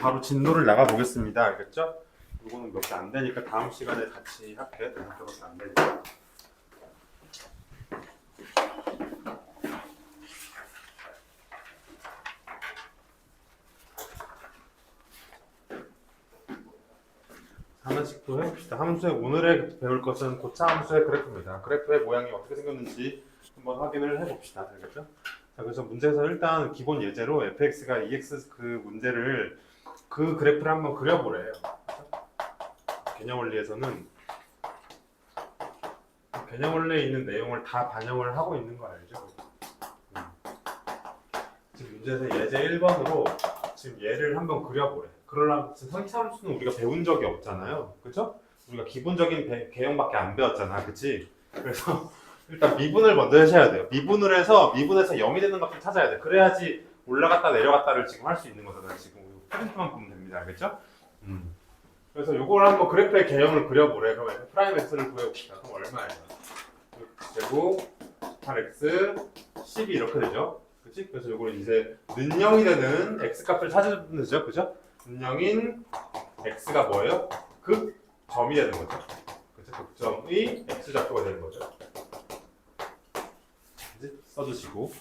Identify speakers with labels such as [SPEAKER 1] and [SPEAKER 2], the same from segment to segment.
[SPEAKER 1] 바로 진도를 나가 보겠습니다. 알겠죠? 이거는 몇 개 안 되니까 다음 시간에 같이 할게. 몇개밖에 안 되니까. 하나씩 또 해봅시다. 함수의 오늘의 배울 것은 고차 함수의 그래프입니다. 그래프의 모양이 어떻게 생겼는지 한번 확인을 해봅시다. 알겠죠? 자, 그래서 문제에서 일단 기본 예제로 fx가 2x 그 문제를 그 그래프를 한번 그려보래요. 개념 원리에서는 개념 원리에 있는 내용을 다 반영을 하고 있는 거 알죠? 지금 문제에서 예제 1번으로 지금 얘를 한번 그려보래. 그러려면 선차함수는 우리가 배운 적이 없잖아요. 그죠? 우리가 기본적인 개형밖에 안 배웠잖아. 그치? 그래서 일단 미분을 먼저 하셔야 돼요. 미분을 해서 미분에서 0이 되는 값을 찾아야 돼. 그래야지 올라갔다 내려갔다를 지금 할 수 있는 거잖아요. 지금 프린트만 보면 됩니다. 알겠죠? 그래서 요걸 한번 그래프의 개형을 그려보래. 그럼 f 프라임 x를 구해봅시다. 그럼 얼마예요? 제곱 8x 10이 이렇게 되죠. 그치? 그래서 요걸 이제 는영이 되는 x 값을 찾으면 되죠. 그죠? 는영인 x가 뭐예요? 극점이 되는 거죠. 그쵸? 극점이 x 좌표가 되는 거죠. 그치? 써주시고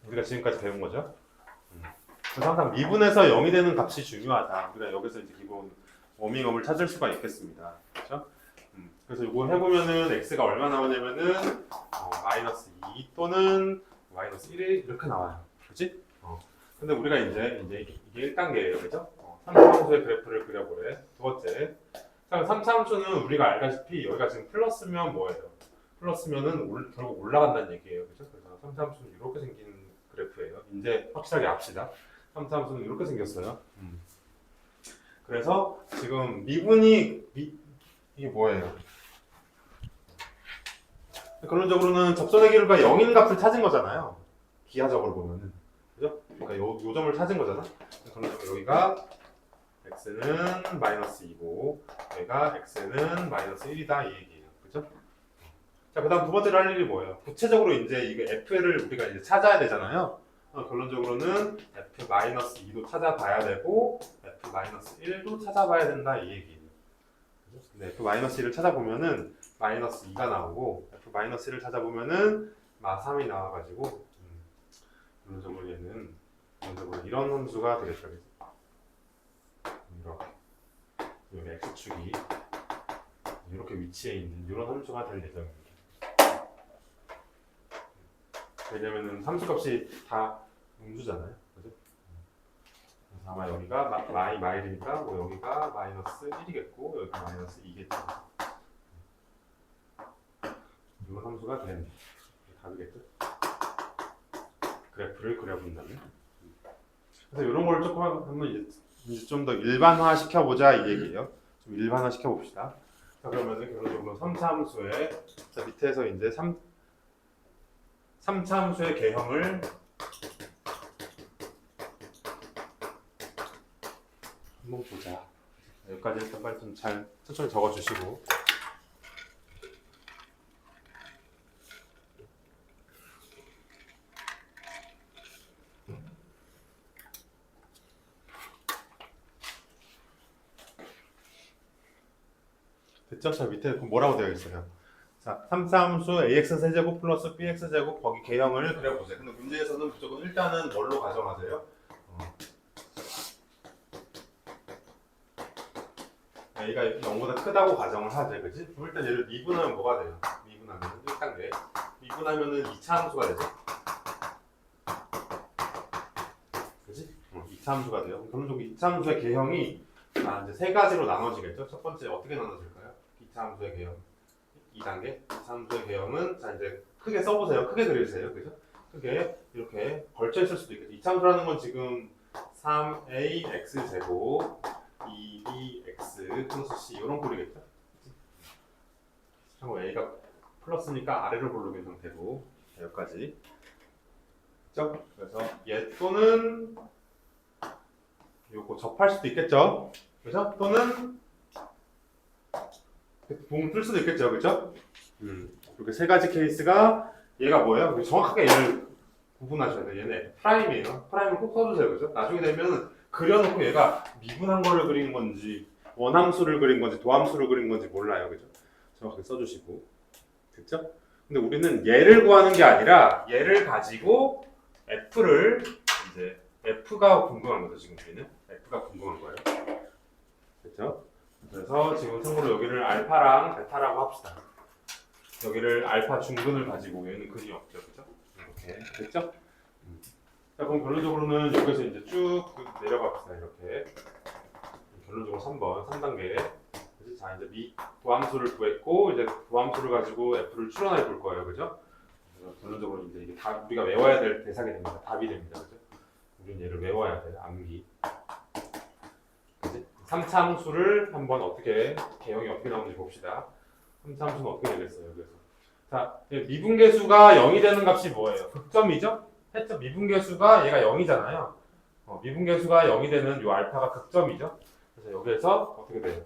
[SPEAKER 1] 우리가 지금까지 배운 거죠. 그래서 항상 미분에서 0이 되는 값이 중요하다. 우리가 여기서 이제 기본 워밍업을 찾을 수가 있겠습니다. 그렇죠? 그래서 이거 해보면은 x가 얼마 나오냐면은 마이너스 2 또는 마이너스 1이 이렇게 나와요. 그렇지? 근데 우리가 이제 이게 1단계예요. 그죠? 3차함수의 그래프를 그려보래. 두 번째. 자, 3차함수는 우리가 알다시피 여기가 지금 플러스면 뭐예요? 플러스면은 결국 올라간다는 얘기예요. 그죠? 그래서 3차함수는 이렇게 생긴 그래프예요. 이제 확실하게 압시다. 3차함수는 이렇게 생겼어요. 그래서 지금 미분이 이게 뭐예요? 결론적으로는 접선의 기울기가 0인 값을 찾은 거잖아요. 기하적으로 보면은. 그죠? 그러니까 요 점을 찾은 거잖아. 결론적으로 여기가 x는 마이너스 2고 여기가 x는 마이너스 1이다 이 얘기예요. 그죠? 자, 그 다음 두 번째로 할 일이 뭐예요? 구체적으로 이제 이거 f를 우리가 이제 찾아야 되잖아요. 결론적으로는 f-2도 찾아봐야 되고 f-1도 찾아봐야 된다 이 얘기예요. 근데 f-1을 찾아보면은 마이너스 2가 나오고 f-1을 찾아보면은 마3이 나와가지고 결론적으로 얘는 결론적으로 이런 함수가 되겠죠. 이렇게 여기 x축이 이렇게 위치해 있는 이런 함수가 될 예정입니다. 왜냐면은 함수값이 다 음수잖아요. 그죠? 그래서 아마 여기가 마일이니까 뭐 여기가 마이너스 1이겠고 여기가 마이너스 2겠죠. 이런 함수가 됩니다. 답이겠죠? 그래프를 그려본다면. 그래서 이런 걸 조금 한번 이제 좀 더 일반화 시켜보자 이 얘기예요. 좀 일반화 시켜봅시다. 자, 그러면은 결론적으로 3차 함수의 자, 밑에서 이제 3차 함수의 개형을 한번 보자. 여기까지 일단 빨리 좀 잘 천천히 적어주시고. 됐죠? 자, 밑에 뭐라고 되어 있어요? 자, 3차 함수 ax 세제곱 플러스 bx 제곱 거기 개형을 그려보세요. 근데 문제에서는 무조건 일단은 뭘로 가정하세요? a가 0보다 크다고 가정을 하죠. 그치? 그럼 일단 얘를 미분하면 뭐가 돼요? 미분하면 1단계. 미분하면은 2차 함수가 되죠. 그치? 2차 함수가 돼요. 결론적으로 2차 함수의 개형이 이제 세 가지로 나눠지겠죠. 첫 번째 어떻게 나눠질까요? 2차 함수의 개형. 2단계. 2차 함수의 개형은 자 이제 크게 써보세요. 크게 그려주세요. 그죠? 크게 이렇게 걸쳐 있을 수도 있겠죠. 2차 함수라는 건 지금 3ax 제곱 2bx 플러스 c 이런 꼴이겠죠? 참고 a가 플러스니까 아래로 고르는 상태고 여기까지. 그렇죠? 그래서 얘 또는 요거 접할 수도 있겠죠? 그죠? 또는 봉 뜰 수도 있겠죠? 그죠? 이렇게 세 가지 케이스가 얘가 뭐예요? 정확하게 얘를 구분하셔야 돼요. 얘네 프라임이에요. 프라임을 꼭 써주세요. 그죠? 나중에 되면 그려놓고 얘가 미분한 거를 그린 건지 원함수를 그린 건지 도함수를 그린 건지 몰라요, 그죠? 정확하게 써주시고, 됐죠? 근데 우리는 얘를 구하는 게 아니라 얘를 가지고 f를 이제 f가 궁금한 거죠. 지금 우리는 f가 궁금한 거예요. 됐죠? 그래서 지금 참고로 여기를 알파랑 베타라고 합시다. 여기를 알파 중근을 가지고 얘는 근이 없죠, 그죠? 이렇게 됐죠? 자, 그럼 결론적으로는 여기서 이제 쭉 내려갑시다. 이렇게 결론적으로 3번 3단계. 자, 이제 도함수를 구했고 이제 도함수를 가지고 f를 추론해 볼 거예요, 그죠? 그래서 결론적으로 이제 이게 다 우리가 외워야 될 대상이 됩니다. 답이 됩니다, 그죠? 우리는 얘를 외워야 돼, 암기. 3차 함수를 한번 어떻게 개형이 어떻게 나오는지 봅시다. 3차 함수는 어떻게 되겠어요? 그래서 자, 미분계수가 0이 되는 값이 뭐예요? 극점이죠? 했죠? 미분계수가 얘가 0이잖아요. 미분계수가 0이 되는 요 알파가 극점이죠? 그래서 여기에서 어떻게 돼요?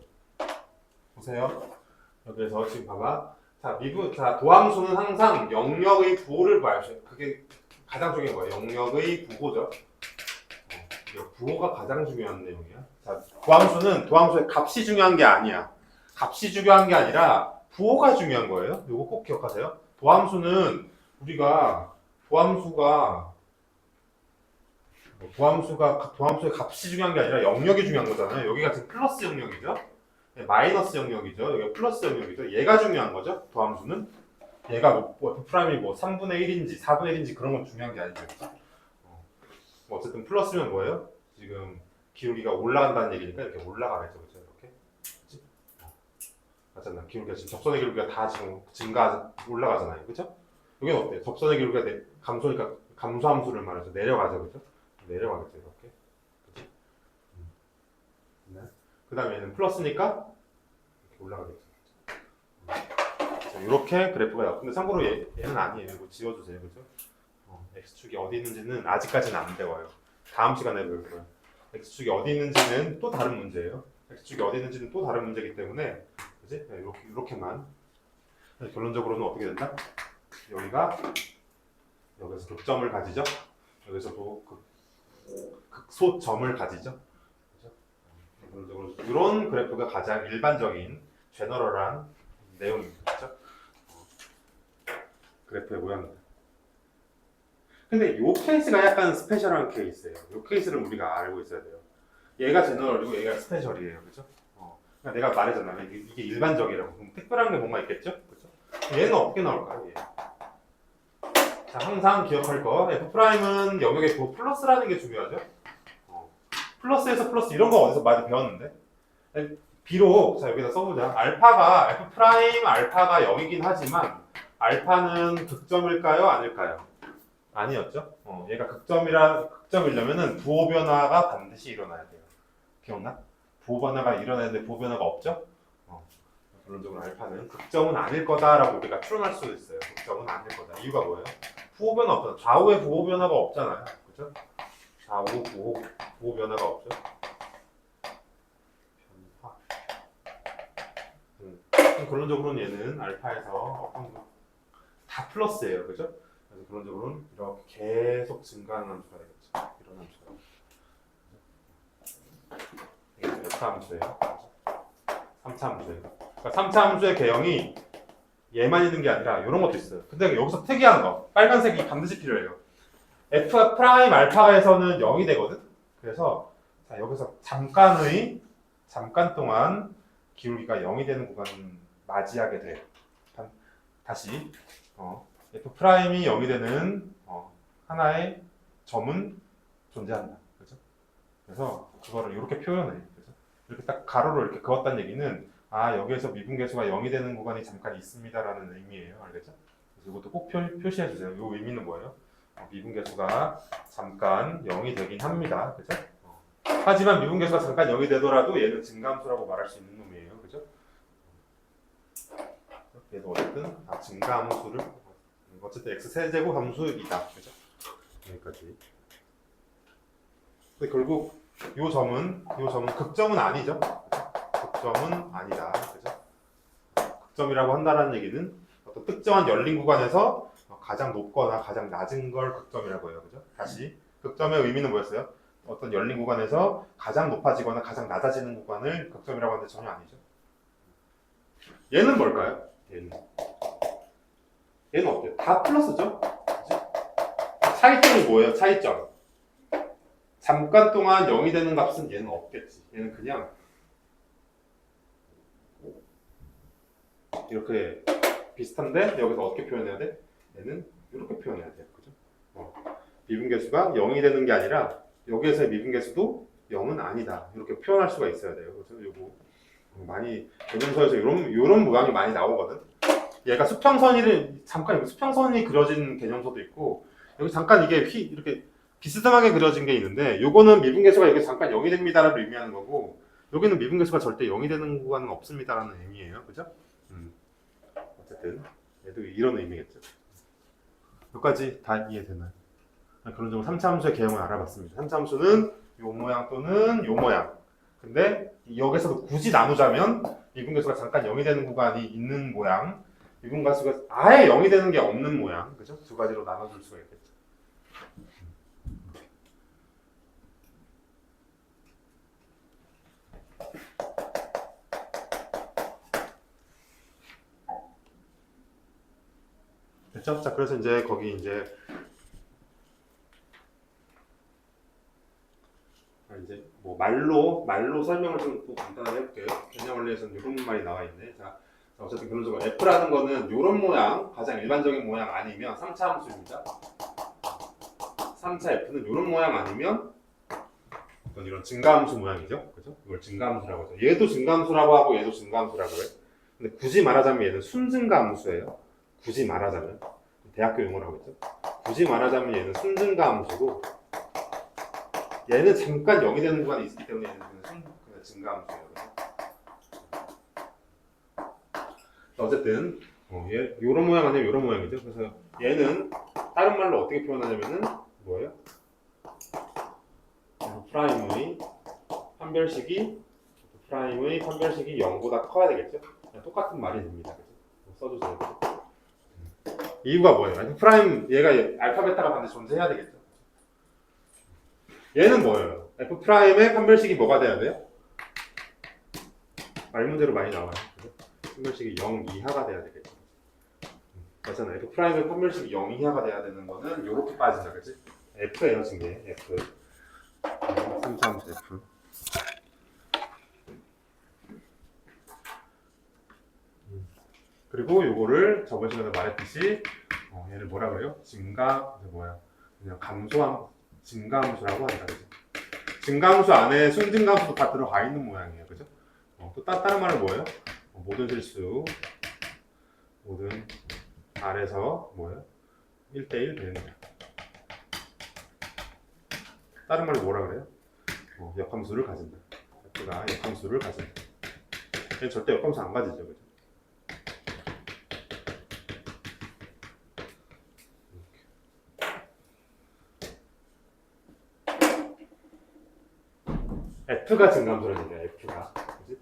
[SPEAKER 1] 보세요. 여기에서 지금 봐봐. 자, 도함수는 항상 영역의 부호를 봐야 돼요. 그게 가장 중요한 거예요. 영역의 부호죠. 부호가 가장 중요한 내용이야. 자, 도함수의 값이 중요한 게 아니야. 값이 중요한 게 아니라 부호가 중요한 거예요. 이거 꼭 기억하세요. 도함수는 우리가 도함수의 값이 중요한 게 아니라 영역이 중요한 거잖아요. 여기가 지금 플러스 영역이죠. 마이너스 영역이죠. 여기가 플러스 영역이죠. 얘가 중요한 거죠. 도함수는 얘가 F'이 뭐 3분의 1인지 4분의 1인지 그런 건 중요한 게 아니죠. 어쨌든 플러스면 뭐예요? 지금 기울기가 올라간다는 얘기니까 이렇게 올라가겠죠, 그렇죠? 이렇게 맞잖아. 기울기가 지금 접선의 기울기가 다 지금 올라가잖아요, 그렇죠? 여기는 어때요? 접선의 기울기가 감소니까 감소함수를 말해서 내려가죠, 그렇죠? 내려가겠죠, 이렇게. 그렇죠? 네. 그다음에 얘는 플러스니까 이렇게 올라가겠죠. 이렇게 그래프가 나와. 근데 참고로 얘는 아니에요. 이거 지워주세요, 그렇죠? x축이 어디 있는지는 아직까지는 안 배워요. 다음 시간에 배울 거예요. x축이 어디 있는지는 또 다른 문제예요. x축이 어디 있는지는 또 다른 문제이기 때문에 그지? 이렇게만 결론적으로는 어떻게 된다? 여기서 극점을 가지죠. 여기서 또 극소점을 가지죠. 그죠? 결론적으로 이런 그래프가 가장 일반적인 제너럴한 내용입니다. 그죠? 그래프의 모양입니다. 근데 이 케이스가 약간 스페셜한 케이스예요. 이 케이스를 우리가 알고 있어야 돼요. 얘가 제너럴이고 얘가 스페셜이에요. 그죠? 그러니까 내가 말했잖아. 이게 일반적이라고. 그럼 특별한 게 뭔가 있겠죠? 그죠? 얘는 어떻게 나올까요? 얘. 자, 항상 기억할 거. F'은 영역의 부호 플러스라는 게 중요하죠? 플러스에서 플러스 이런 거 어디서 많이 배웠는데? 비록, 자, 여기다 써보자. 알파가 0이긴 하지만 알파는 극점일까요? 아닐까요? 아니었죠? 얘가 극점이려면은 부호 변화가 반드시 일어나야 돼요. 기억나? 부호 변화가 일어나는데 부호 변화가 없죠? 결론적으로 알파는 극점은 아닐 거다라고 우리가 추론할 수 있어요. 극점은 아닐 거다. 이유가 뭐예요? 부호 변화 없잖아. 좌우에 부호 변화가 없잖아요. 그죠? 좌우 부호 변화가 없죠? 변화. 결론적으로는 얘는 알파에서 다 플러스예요. 그죠? 그래서 결론적으로는 이렇게 계속 증가하는 함수가 되겠죠. 이런 함수가. 이게 F 함수예요. 3차 함수예요. 그러니까 3차 함수의 개형이 얘만 있는 게 아니라 이런 것도 있어요. 근데 여기서 특이한 거, 빨간색이 반드시 필요해요. F 프라임 알파에서는 0이 되거든. 그래서 자, 여기서 잠깐 동안 기울기가 0이 되는 구간을 맞이하게 돼요. 다시 F 프라임이 0이 되는 하나의 점은 존재한다. 그죠? 그래서 그거를 이렇게 표현해. 그죠? 이렇게 딱 가로로 이렇게 그었다는 얘기는 여기에서 미분계수가 0이 되는 구간이 잠깐 있습니다라는 의미예요. 알겠죠? 그래서 이것도 꼭 표시해 주세요. 이 의미는 뭐예요? 미분계수가 잠깐 0이 되긴 합니다. 그죠? 하지만 미분계수가 잠깐 0이 되더라도 얘는 증가함수라고 말할 수 있는 놈이에요. 그죠? 얘도 어쨌든 증가함수를 어쨌든 x 세제곱 함수이다. 그죠? 여기까지. 근데 결국 요 점은 극점은 아니죠. 극점은 아니다. 그죠? 극점이라고 한다는 얘기는 어떤 특정한 열린 구간에서 가장 높거나 가장 낮은 걸 극점이라고 해요. 그죠? 다시 극점의 의미는 뭐였어요? 어떤 열린 구간에서 가장 높아지거나 가장 낮아지는 구간을 극점이라고 하는데 전혀 아니죠. 얘는 뭘까요? 얘는 어때요? 다 플러스죠? 그치? 차이점이 뭐예요? 차이점. 잠깐 동안 0이 되는 값은 얘는 없겠지. 얘는 그냥 이렇게 비슷한데 여기서 어떻게 표현해야 돼? 얘는 이렇게 표현해야 돼요. 그죠? 미분계수가 0이 되는 게 아니라 여기에서의 미분계수도 0은 아니다. 이렇게 표현할 수가 있어야 돼요. 그래서 요거 많이 개념서에서 이런 모양이 많이 나오거든. 얘가 수평선이 잠깐 여기 수평선이 그려진 개념서도 있고 여기 잠깐 이게 이렇게 비스듬하게 그려진 게 있는데 요거는 미분계수가 여기 잠깐 0이 됩니다라고 의미하는 거고 여기는 미분계수가 절대 0이 되는 구간은 없습니다라는 의미예요. 그죠? 어쨌든 얘도 이런 의미겠죠. 여기까지 다 이해되나요? 그런 점으로 3차 함수의 개형을 알아봤습니다. 3차 함수는 요 모양 또는 요 모양. 근데 여기서도 굳이 나누자면 미분계수가 잠깐 0이 되는 구간이 있는 모양, 미분계수가 아예 0이 되는 게 없는 모양, 그죠? 두 가지로 나눠줄 수가 있겠죠. 됐죠? 자, 그래서 이제 거기 이제 뭐 말로 설명을 좀 또 간단하게 해볼게요. 개념 원리에서는 이런 말이 나와 있네. 자, 어쨌든 결론적으로 F라는 거는 이런 모양, 가장 일반적인 모양 아니면 3차 함수입니다. 3차 F는 이런 모양 아니면 어떤 이런 증가함수 모양이죠. 그죠? 이걸 증가함수라고 하죠. 얘도 증가함수라고 하고 얘도 증가함수라고 해. 근데 굳이 말하자면 얘는 순증가함수예요. 굳이 말하자면 대학교 용어라고 했죠. 굳이 말하자면 얘는 순증가함수고 얘는 잠깐 0이 되는 구간이 있기 때문에 얘는 그냥 증가함수예요. 어쨌든 얘 요런 모양 아니면 요런 모양이죠. 그래서 얘는 다른 말로 어떻게 표현하냐면은 뭐예요? 프라임의 판별식이 0보다 커야 되겠죠? 똑같은 말이 됩니다. 써주세요. 이유가 뭐예요? F 프라임 얘가 알파 베타가 반드시 존재해야 되겠죠? 얘는 뭐예요? F 프라임의 판별식이 뭐가 돼야 돼요? 말 문제로 많이 나와요. 판별식이 0 이하가 돼야 되겠죠. 맞잖아요. F 프라임의 판별식이 0 이하가 돼야 되는 거는 이렇게 빠진다, 그치? F예요, 지금 F. 3차함수 F. 그리고 요거를 저번 시간에 말했듯이 얘를 뭐라 그래요? 그냥 증가함수라고 한다, 그죠? 증가함수 안에 순증가함수도 다 들어가 있는 모양이에요, 그죠? 또 다른 말은 뭐예요? 모든 실수, 모든 R에서 뭐예요? 1대1 되는. 다른 말로 뭐라 그래요? 역함수를 가진다. F가 역함수를 가진다. 얘는 절대 역함수 안 가지죠, 그죠? F가 증가함수라는 얘기야.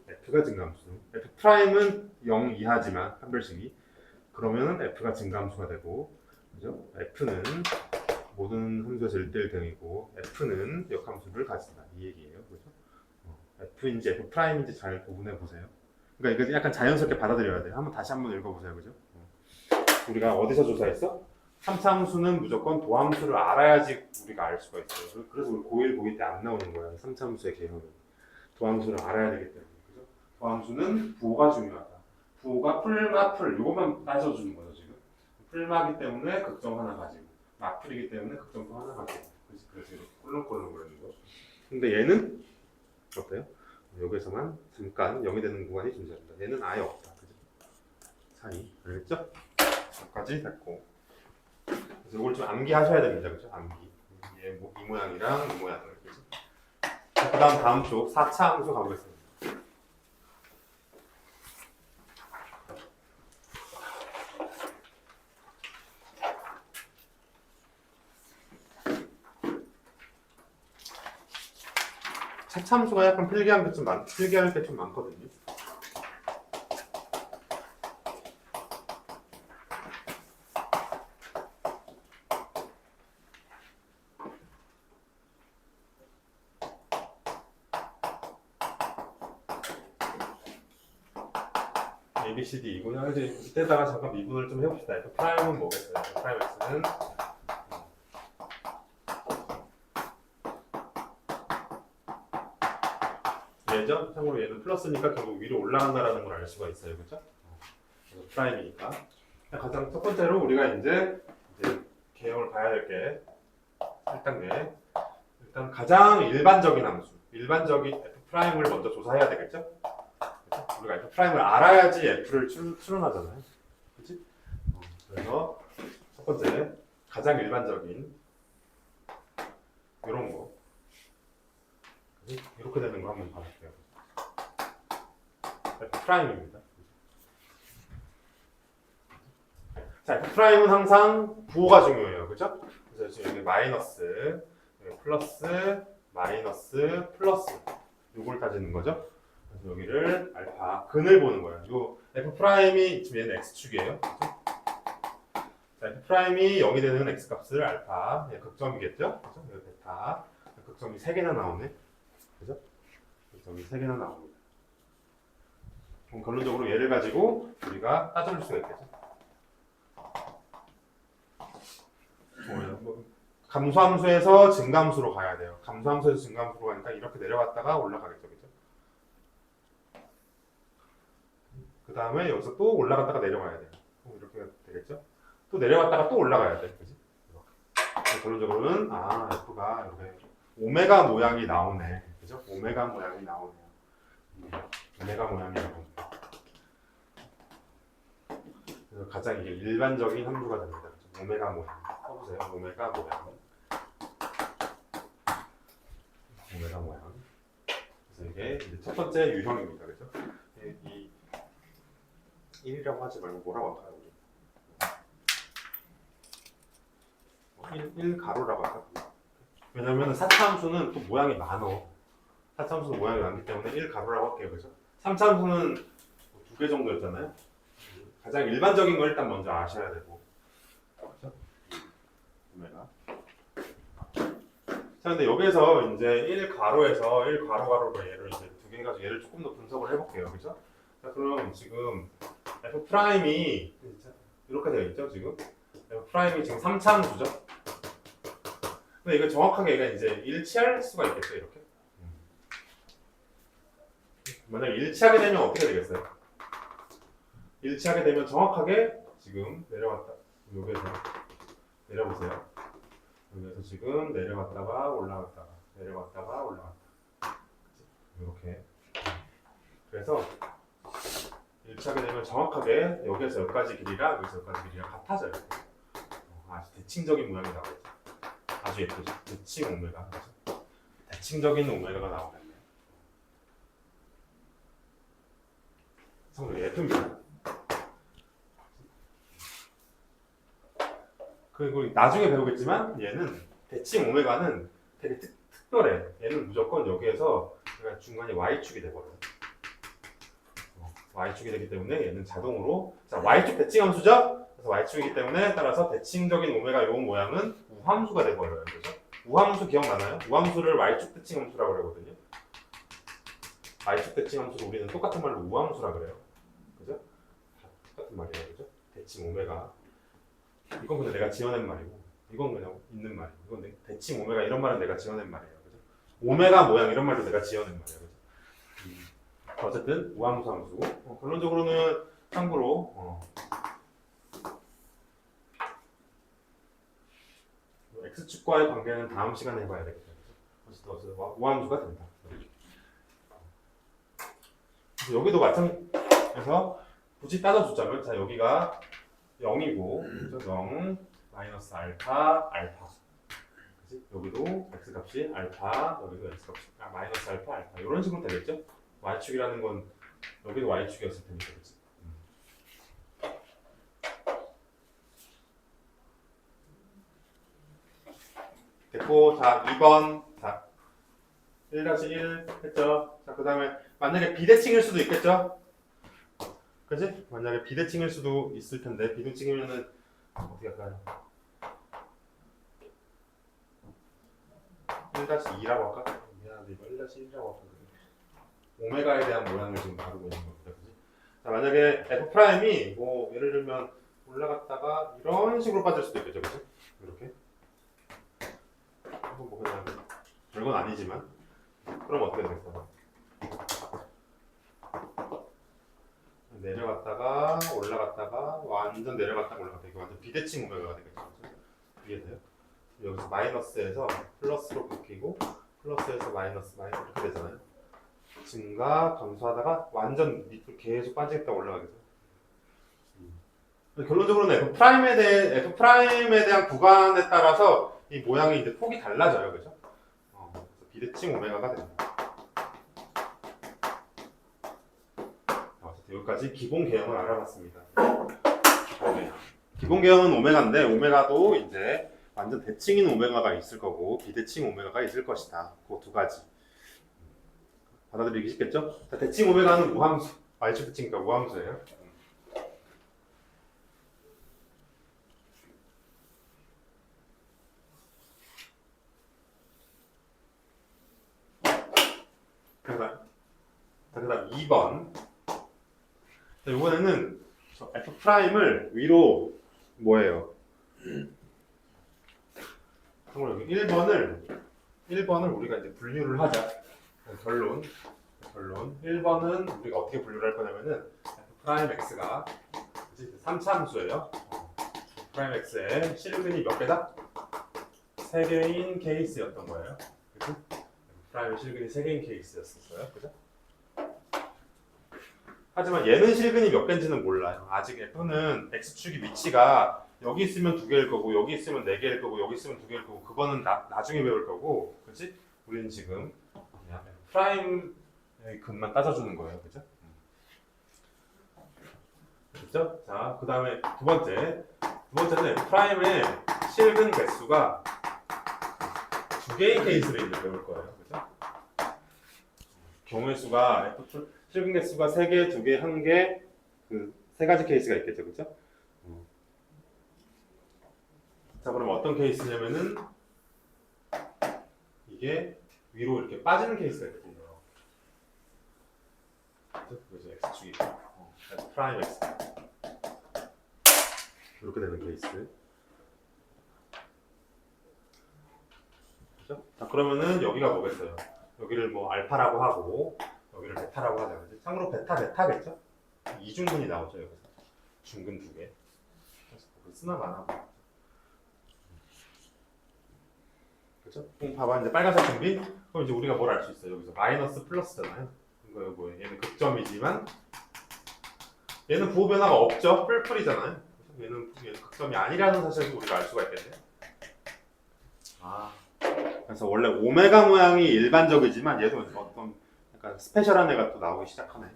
[SPEAKER 1] F가 증가함수. F 프라임은 0 이하지만 판별식이 그러면은 F가 증가함수가 되고, 그죠? F는 모든 함수에서 1대1 등이고 F는 역함수를 가진다. 이 얘기예요, 그죠? F인지 F 프라임인지 잘 구분해 보세요. 그러니까 이거 약간 자연스럽게 받아들여야 돼요. 다시 한번 읽어보세요, 그죠? 우리가 어디서 조사했어? 3차 함수는 무조건 도함수를 알아야지 우리가 알 수가 있어요. 그래서 우리 고1, 고2 때 안 나오는 거야. 3차 함수의 개념은. 도함수를 알아야 되기 때문에. 그죠? 도함수는 부호가 중요하다. 부호가 풀마 풀 이것만 따져주는 거죠, 지금. 풀마기 때문에 극점 하나 가지고 마풀이기 때문에 극점 또 하나 가지고. 그래서 이렇게 꿀렁꿀렁 거리는 거. 근데 얘는 어때요? 여기서만 잠깐 0이 되는 구간이 존재한다. 얘는 아예 없다. 그죠? 사이. 알겠죠? 여기까지 됐고. 그래서 이걸 좀 암기하셔야 됩니다. 그죠? 암기. 이 모양이랑 이 모양을. 그죠? 그 다음 쪽 4차 함수 가보겠습니다. 차참수가 약간 필기할 게 좀 많거든요. B, C, D 이구나. 이제 이때다가 잠깐 미분을 좀 해봅시다. F 프라임은 뭐겠어요? F 프라임 X는 얘죠? 참고로 얘는 플러스니까 결국 위로 올라간다라는 걸 알 수가 있어요. 그렇죠? 그래서 프라임이니까. 가장 첫 번째로 우리가 이제 개형을 봐야 될 게 일단 가장 일반적인 함수, 일반적인 F 프라임을 먼저 조사해야 되겠죠? 그렇죠? 우리가 F 프라임을 알아야지 F를 추론하잖아요. 그렇지? 그래서 첫 번째 가장 일반적인 이런 거 이렇게 되는 거 한번 봐볼게요. F 프라임입니다. 자, F 프라임은 항상 부호가 중요해요. 그죠? 그래서 지금 여기 마이너스, 여기 플러스, 마이너스, 플러스 요걸 따지는 거죠. 그래서 여기를 알파, 근을 보는 거예요. 요 F 프라임이 지금 얘는 X축이에요. 그죠? 자, F 프라임이 0이 되는 X 값을 알파, 극점이겠죠? 그죠? 여기 베타, 극점이 3개나 나오네. 그죠? 극점이 3개나 나옵니다. 그럼 결론적으로 얘를 가지고 우리가 따져볼 수가 있겠죠. 감소함수에서 증감수로 가야 돼요. 감소함수에서 증감수로 가니까 이렇게 내려갔다가 올라가겠죠. 그죠? 그 다음에 여기서 또 올라갔다가 내려가야 돼요. 이렇게 되겠죠? 또 내려갔다가 또 올라가야 돼. 그지? 결론적으로는 F가 이렇게 오메가 모양이 나오네. 그죠? 오메가 모양이 나오네요. 오메가 모양이라고. 그래서 가장 이게 일반적인 함수가 됩니다. 그죠? 오메가 모양. 써보세요. 오메가 모양. 오메가 모양. 그래서 이게 이제 첫 번째 유형입니다. 그죠? 이 1이라고 하지 말고 뭐라고 할까요? 우리? 1 가로라고 할까요? 왜냐면 4차 함수는 또 모양이 많어. 4차 함수는 모양이 많기 때문에 1 가로라고 할게요. 그죠? 3차 함수는 2개 정도였잖아요. 가장 일반적인 걸 일단 먼저 아셔야 되고. 그렇죠? 오메가. 자, 근데 여기서 이제 1 가로에서 1 가로로 얘를 이제 2개 가지고 얘를 조금 더 분석을 해볼게요. 그죠? 자, 그럼 지금 F 프라임이 이렇게 되어 있죠, 지금? F 프라임이 지금 3차 함수죠? 근데 이거 정확하게 얘가 이제 일치할 수가 있겠죠, 이렇게? 만약 일치하게 되면 어떻게 되겠어요? 일치하게 되면 정확하게 지금 내려왔다. 여기에서 내려보세요. 여기에서 지금 내려갔다가 올라갔다가 내려갔다가 올라갔다. 이렇게. 그래서 일치하게 되면 정확하게 여기에서 여기까지 길이랑 여기서 여기까지 길이가 같아져요. 아주 대칭적인 모양이 나오죠. 아주 예쁘죠. 대칭 오메가. 그렇죠? 대칭적인 오메가가 나오겠네요. 성적이 예쁩니다. 그리고 나중에 배우겠지만 얘는 대칭 오메가는 되게 특별해. 얘는 무조건 여기에서 중간에 y축이 돼버려요. y축이 되기 때문에 얘는 자동으로 자 y축 대칭 함수죠? 그래서 y축이기 때문에 따라서 대칭적인 오메가 요 모양은 우함수가 돼버려요. 그죠? 우함수 기억나나요? 우함수를 y축 대칭 함수라고 그러거든요. y축 대칭 함수를 우리는 똑같은 말로 우함수라 그래요. 그죠? 똑같은 말이에요. 그죠? 대칭 오메가. 이건 그냥 내가 지어낸 말이고 이건 그냥 있는 말이고 이건 대칭 오메가 이런 말은 내가 지어낸 말이에요. 그죠? 오메가 모양 이런 말도 내가 지어낸 말이에요. 그죠? 어쨌든 우함수 함수고 결론적으로는 참고로 x축과의 관계는 다음 시간에 해봐야 되겠죠. 어쨌든 우함수가 된다. 여기도 마찬가지에서 굳이 따져주자면 자 여기가 0이고 그죠? 0 마이너스 알파 알파 그치? 여기도 x 값이 알파 여기도 x 값이 마이너스 알파 알파 이런 식으로 되겠죠? y축이라는 건 여기도 y축이었을 테니까 그치? 됐고 자 2번 자 1-1 했죠? 자 그 다음에 만약에 비대칭일 수도 있겠죠? 그치? 만약에 비대칭일 수도 있을 텐데 비대칭이면은 어떻게 할까요? 1-2라고 할까? 미안한데 이거 1-1이라고 할까? 오메가에 대한 모양을 지금 다루고 있는 겁니다. 그치? 자 자, 만약에 f 프라임이 뭐 예를 들면 올라갔다가 이런 식으로 빠질 수도 있겠죠, 그죠? 이렇게. 뭐 그냥 별건 아니지만 그럼 어떻게 되겠어? 내려갔다가 올라갔다가 완전 내려갔다가 올라갔다 이게 완전 비대칭 오메가가 되겠죠, 그죠? 이해돼요? 여기서 마이너스에서 플러스로 바뀌고 플러스에서 마이너스 이렇게 되잖아요. 증가 감소하다가 완전 밑으로 계속 빠지겠다 올라가겠죠. 결론적으로는 f 프라임에 대한 구간에 따라서 이 모양이 이제 폭이 달라져요, 그죠? 그래서 비대칭 오메가가 됩니다. 여기까지 기본 개형을 알아봤습니다. 기본 개형은 오메가인데 오메가도 이제 완전 대칭인 오메가가 있을 거고 비대칭 오메가가 있을 것이다. 그 두 가지 받아들이기 쉽겠죠? 자, 대칭 오메가는 우함수, Y축 대칭이니까 우함수예요. 그다음 2번. 자, 이번에는 f 프라임을 위로 뭐예요? 참고로 여기 1번을 우리가 이제 분류를 하자. 결론 1번은 우리가 어떻게 분류를 할 거냐면은 f 프라임 x가 3차 함수예요. 프라임 x의 실근이 몇 개다? 3개인 케이스였던 거예요. 그치? 프라임 실근이 3개인 케이스였었어요. 그죠? 하지만 얘는 실근이 몇 개인지는 몰라요. 아직 f는 x축이 위치가 여기 있으면 2개일 거고 여기 있으면 4개일 거고 여기 있으면 2개일 거고 그거는 나중에 배울 거고, 그렇지? 우리는 지금 그냥 프라임의 근만 따져주는 거예요, 그죠? 그죠? 자, 그 다음에 두 번째는 프라임의 실근 개수가 2개의 케이스를 이제 배울 거예요, 그죠? 경우의 수가 실근 개수가 3개, 2개, 1개 그 세 가지 케이스가 있겠죠, 그죠? 자, 그럼 어떤 케이스냐면은 이게 위로 이렇게 빠지는 케이스가 있거든요. 그죠? x축이 f 프라임 x 이렇게 되는 케이스. 그죠? 자, 그러면은 여기가 뭐겠어요? 여기를 뭐 알파라고 하고 여기를 베타라고 하자. 그지? 참고로 베타겠죠? 이중근이 나오죠, 여기서. 중근 2개. 그래서 쓰나가 안 하고. 그렇죠? 그럼 봐봐, 이제 빨간색 준비. 그럼 이제 우리가 뭘 알 수 있어요? 여기서 마이너스 플러스잖아요. 이거 뭐예요? 얘는 극점이지만 얘는 부호 변화가 없죠. 뿔뿔이잖아요. 얘는 극점이 아니라는 사실을 우리가 알 수가 있겠네. 그래서 원래 오메가 모양이 일반적이지만 얘도 어떤 약간 스페셜한 애가 또 나오기 시작하네.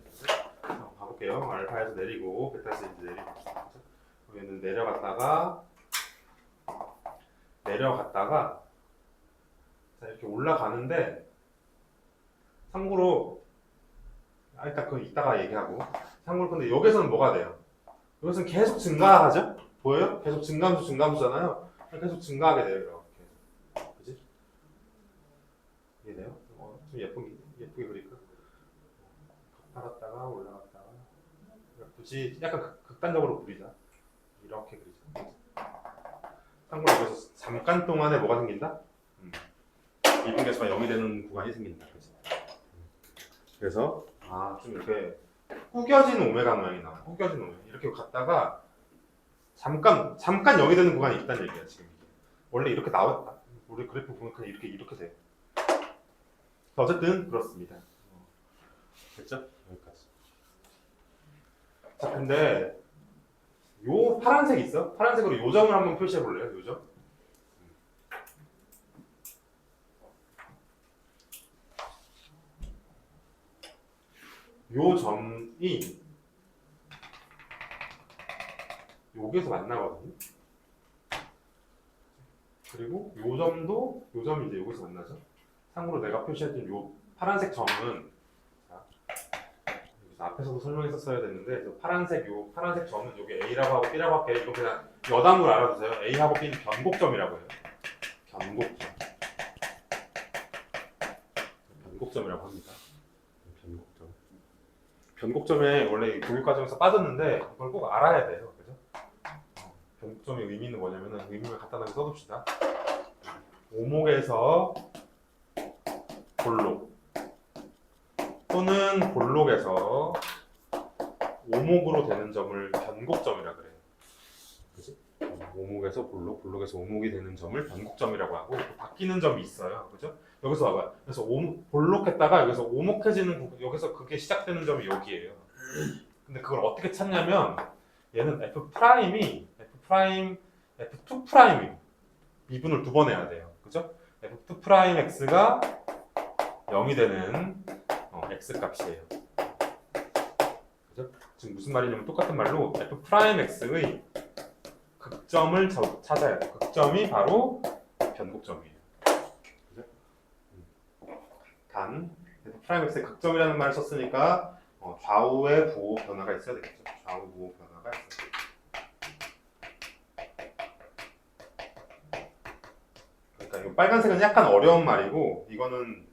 [SPEAKER 1] 한번 가볼게요. 알파에서 내리고 베타에서 이제 내리고. 얘는 내려갔다가 자, 이렇게 올라가는데 참고로 일단 그건 이따가 얘기하고, 참고로 근데 여기서는 뭐가 돼요? 여기서는 계속 증가하죠? 보여요? 계속 증감수잖아요. 계속 증가하게 돼요. 이렇게. 그지? 이해돼요? 좀 예쁘게 그릴까? 팔았다가 올라갔다가 굳이 약간 극단적으로 그리자. 이렇게 그리자. 참고로 여기서 잠깐 동안에 뭐가 생긴다? 이분 개수가 0이 되는 구간이 생긴다. 그래서 좀 이렇게 구겨진 오메가 모양이 나와. 구겨진 오메가. 이렇게 갔다가 잠깐 0이 되는 구간이 있다는 얘기야, 지금. 원래 이렇게 나왔다. 우리 그래프 보면 그냥 이렇게 돼. 어쨌든 그렇습니다. 됐죠? 여기까지. 자, 근데 요 파란색 있어? 파란색으로 요점을 한번 표시해 볼래요? 요점? 요 점이 여기에서 만나거든요. 그리고 요 점이 이제 여기서 만나죠. 참고로 내가 표시했던 요 파란색 점은 앞에서도 설명했었어야 됐는데 파란색 점은 여기 A라고 하고 B라고 할게요. 이거 그냥 여담으로 알아두세요. A하고 B는 변곡점이라고 해요. 변곡점이라고 합니다. 변곡점에 원래 교육 과정에서 빠졌는데 이걸 꼭 알아야 돼요. 그죠? 변곡점의 의미는 뭐냐면은 의미를 간단하게 써둡시다. 오목에서 볼록 또는 볼록에서 오목으로 되는 점을 변곡점이라 그래요. 그지? 오목에서 볼록, 볼록에서 오목이 되는 점을 변곡점이라고 하고 바뀌는 점이 있어요. 그죠? 여기서 봐봐요. 그래서 볼록했다가 여기서 오목해지는 여기서 그게 시작되는 점이 여기예요. 근데 그걸 어떻게 찾냐면 얘는 F 프라임이 F 프라임 F2 프라임이 미분을 두 번 해야 돼요. 그죠? F2 프라임 X가 0이 되는 X 값이에요. 그죠? 지금 무슨 말이냐면 똑같은 말로 F 프라임 X의 극점을 찾아야 돼요. 극점이 바로 변곡점이에요. 그죠? 단 F 프라임 X의 극점이라는 말을 썼으니까 좌우의 부호 변화가 있어야 되겠죠. 좌우 부호 변화가 있어야 되겠죠. 그러니까 이 빨간색은 약간 어려운 말이고 이거는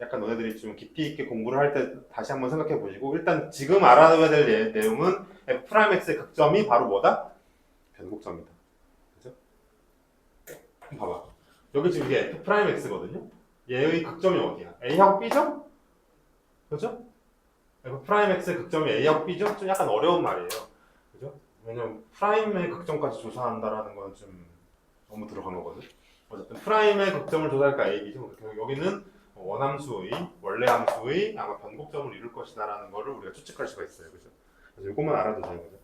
[SPEAKER 1] 약간 너네들이 좀 깊이 있게 공부를 할 때 다시 한번 생각해 보시고 일단 지금 알아둬야 될 내용은 F 프라임 X의 극점이 바로 뭐다? 변곡점이다. 그죠? 봐봐. 여기 지금 이게 F 프라임 X거든요. 얘의 극점이 어디야? A하고 B죠? 그죠? F 프라임 X의 극점이 A하고 B죠? 좀 약간 어려운 말이에요. 그죠? 왜냐면 프라임의 극점까지 조사한다라는 건 좀 너무 들어간 거거든. 어쨌든 프라임의 극점을 조사할까 A, B죠. 여기는 원함수의 원래 함수의 아마 변곡점을 이룰 것이다라는 거를 우리가 추측할 수가 있어요. 그죠? 그래서 이것만 알아도 돼요. 그죠?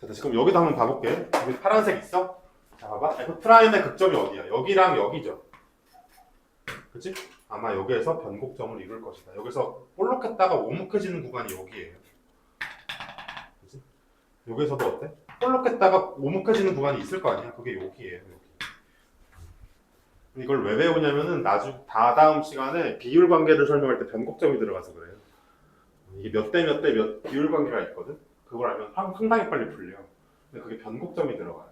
[SPEAKER 1] 자, 다시 그럼 여기도 한번 봐볼게. 여기 파란색 있어? 자, 봐봐. F 프라임의 극점이 어디야? 여기랑 여기죠. 그치? 아마 여기에서 변곡점을 이룰 것이다. 여기서 볼록했다가 오목해지는 구간이 여기예요. 그치? 여기서도 어때? 볼록했다가 오목해지는 구간이 있을 거 아니야? 그게 여기예요. 여기. 이걸 왜 배우냐면은 다다음 시간에 비율 관계를 설명할 때 변곡점이 들어가서 그래요. 이게 몇 대 몇 대 몇 비율 관계가 있거든? 그걸 알면 상당히 빨리 풀려. 근데 그게 변곡점이 들어가요.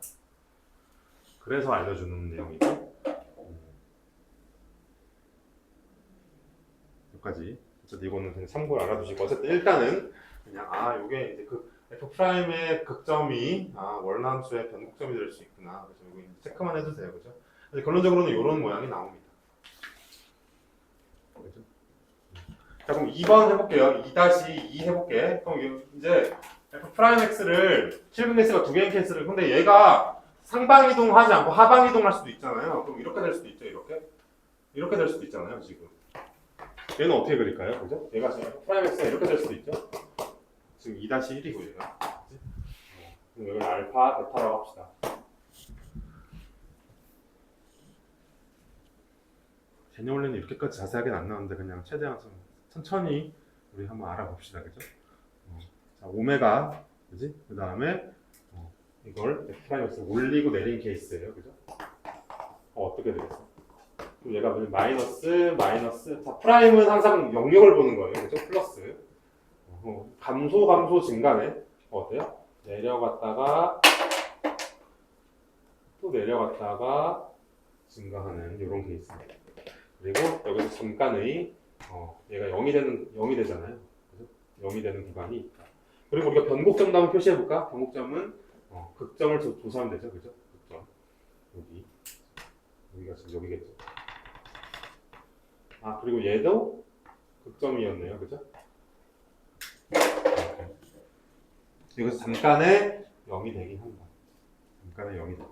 [SPEAKER 1] 그래서 알려주는 내용이죠. 여기까지. 어쨌든 이거는 그냥 참고로 알아두시고 어쨌든 일단은 그냥 이게 이제 그 F 프라임의 극점이 월남수의 변곡점이 될 수 있구나. 그래서 이거 체크만 해도 돼요, 그죠? 결론적으로는 이런 모양이 나옵니다. 그죠? 자, 그럼 2번 해볼게요. 2-2 해볼게. 그럼 이제 F 프라임 X를 실근 X가 두 개인 케이스를 근데 얘가 상방 이동하지 않고 하방 이동할 수도 있잖아요. 그럼 이렇게 될 수도 있죠, 이렇게 될 수도 있잖아요, 지금. 얘는 어떻게 그릴까요? 그죠? 얘가 지금 F 프라임 X가 이렇게 될 수도 있죠. 지금 2-1이고 얘가. 그럼 여기는 알파, 베타라고 합시다. 쟤네 원래는 이렇게까지 자세하게는 안 나오는데 그냥 최대한 좀 천천히 우리 한번 알아봅시다, 그죠? 자, 오메가, 그지? 그 다음에 이걸 F 프라임 X를 올리고 내린 케이스예요, 그죠? 어떻게 되겠어? 그럼 얘가 마이너스. 자, 프라임은 항상 영역을 보는 거예요, 그죠? 플러스. 감소 증가네. 어때요? 내려갔다가 또 내려갔다가 증가하는 이런 케이스입니다. 그리고 여기서 잠깐의 얘가 0이 되잖아요. 그죠? 0이 되는 구간이 있다. 그리고 우리가 변곡점도 한번 표시해 볼까? 변곡점은 극점을 조사하면 되죠, 그죠? 극점 여기가 지금 여기겠죠. 그리고 얘도 극점이었네요, 그죠? 여기서 잠깐의 0이 되긴 한다. 잠깐의 0이 된다.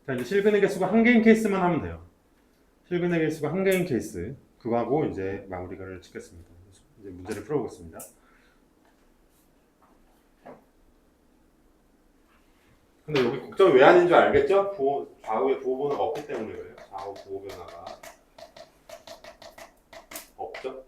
[SPEAKER 1] 자, 이제 실근의 개수가 한 개인 케이스만 하면 돼요. 실근의 개수가 한 개인 케이스. 그거 하고 이제 마무리를 짓겠습니다. 이제 문제를 풀어보겠습니다. 근데 여기 곡점이 왜 아닌 줄 알겠죠? 좌우에 부호 변화가 없기 때문에 그래요. 좌우 부호 변화가 없죠?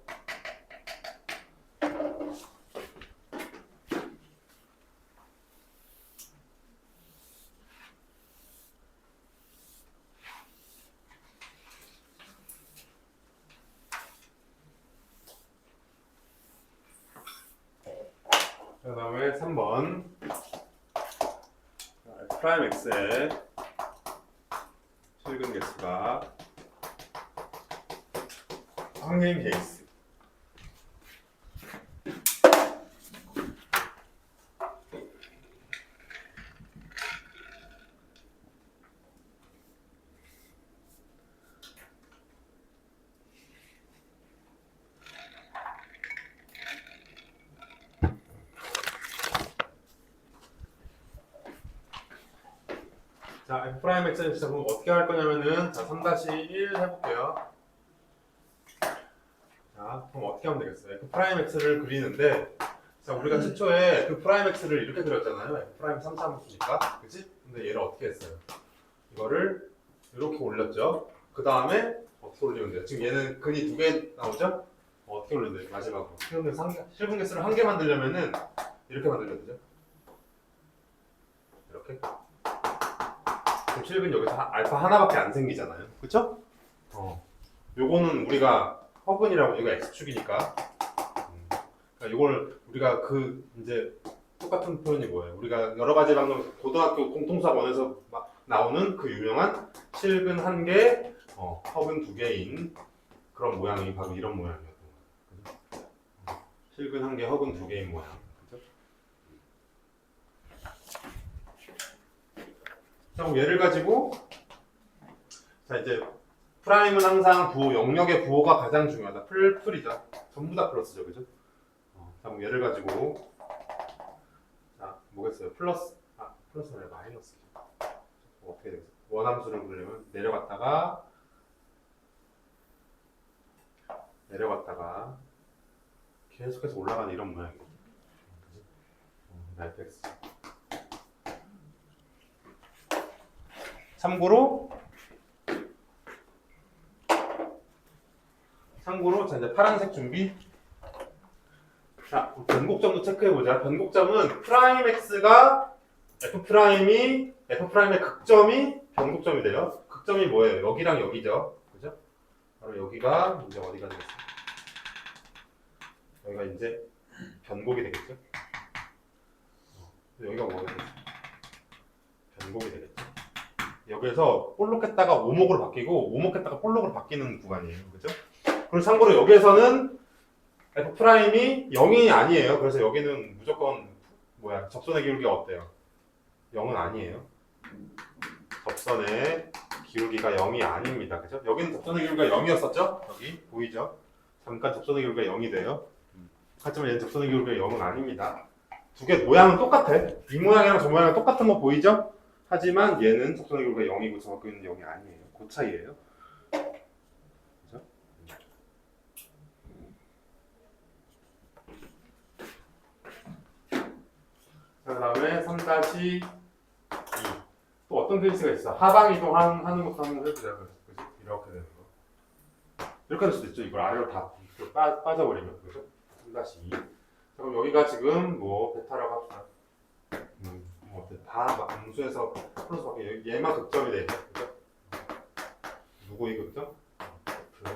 [SPEAKER 1] 3번. f 프라임 x의 실근 개수가 한 개인 케이스. 자, f 프라임 x는 진짜 그럼 어떻게 할 거냐면은 자, 3-1 해볼게요. 자, 그럼 어떻게 하면 되겠어요? f 프라임 x를 그리는데 자, 우리가 최초에 f 프라임 x를 이렇게 그렸잖아요. f 프라임 3차 함수니까. 그치? 근데 얘를 어떻게 했어요? 이거를 이렇게 올렸죠. 그 다음에 어떻게 올리면 돼요? 지금 얘는 근이 2개 나오죠? 어떻게 올리면 돼요? 마지막으로. 실분 개수를 한 개 만들려면은 이렇게 만들면 되죠. 이렇게. 그럼 실근 여기서 알파 하나밖에 안 생기잖아요. 그쵸? 요거는 우리가 허근이라고, 이거 x축이니까. 그러니까 이걸 우리가 이제 똑같은 표현이 뭐예요? 우리가 여러 가지 방금 고등학교 공통수학원에서 막 나오는 그 유명한 실근 한 개, 허근 두 개인 그런 모양이 바로 이런 모양이었던 거예요. 실근 한 개, 허근 두 개인 모양. 그죠? 자, 그럼 얘를 가지고 자 이제 프라임은 항상 부호, 영역의 부호가 가장 중요하다. 풀이죠. 전부 다 플러스죠, 그죠? 자, 그럼 얘를 가지고 자 뭐겠어요? 플러스 아니라 마이너스. 어떻게 되겠어요? 원함수를 그리려면 내려갔다가 계속해서 올라가는 이런 모양이에요. fx. 참고로 자 이제 파란색 준비. 자, 변곡점도 체크해보자. 변곡점은 프라임 x가 f 프라임의 극점이 변곡점이 돼요. 극점이 뭐예요? 여기랑 여기죠. 그죠? 바로 여기가 이제 어디가 되겠어요? 여기가 이제 변곡이 되겠죠. 여기가 뭐가 되겠어요? 변곡이 되겠죠. 여기에서 볼록했다가 오목으로 바뀌고 오목했다가 볼록으로 바뀌는 구간이에요. 그죠? 그리고 참고로 여기에서는 f 프라임이 0이 아니에요. 그래서 여기는 무조건 접선의 기울기가 어때요? 0은 아니에요. 접선의 기울기가 0이 아닙니다. 그죠? 여기는 접선의 기울기가 0이었었죠? 여기 보이죠? 잠깐 접선의 기울기가 0이 돼요. 하지만 얘는 접선의 기울기가 0은 아닙니다. 두 개 모양은 똑같아. 이 모양이랑 저 모양이랑 똑같은 거 보이죠? 하지만 얘는 접선의 기울기가 0이고 저기는 0이 아니에요. 그 차이예요. 그죠? 자, 그 다음에 3-2 또 어떤 케이스가 있어? 하방 이동하는 것도 한번 해보자. 그치? 이렇게 되는 거. 이렇게 될 수도 있죠. 이걸 아래로 다 빠져버리면. 그죠? 3-2 그럼 여기가 지금 뭐 베타라고 합시다. 다 암수에서 플러스 밖에 얘만 극점이 되죠. 그죠? 누구의 극점?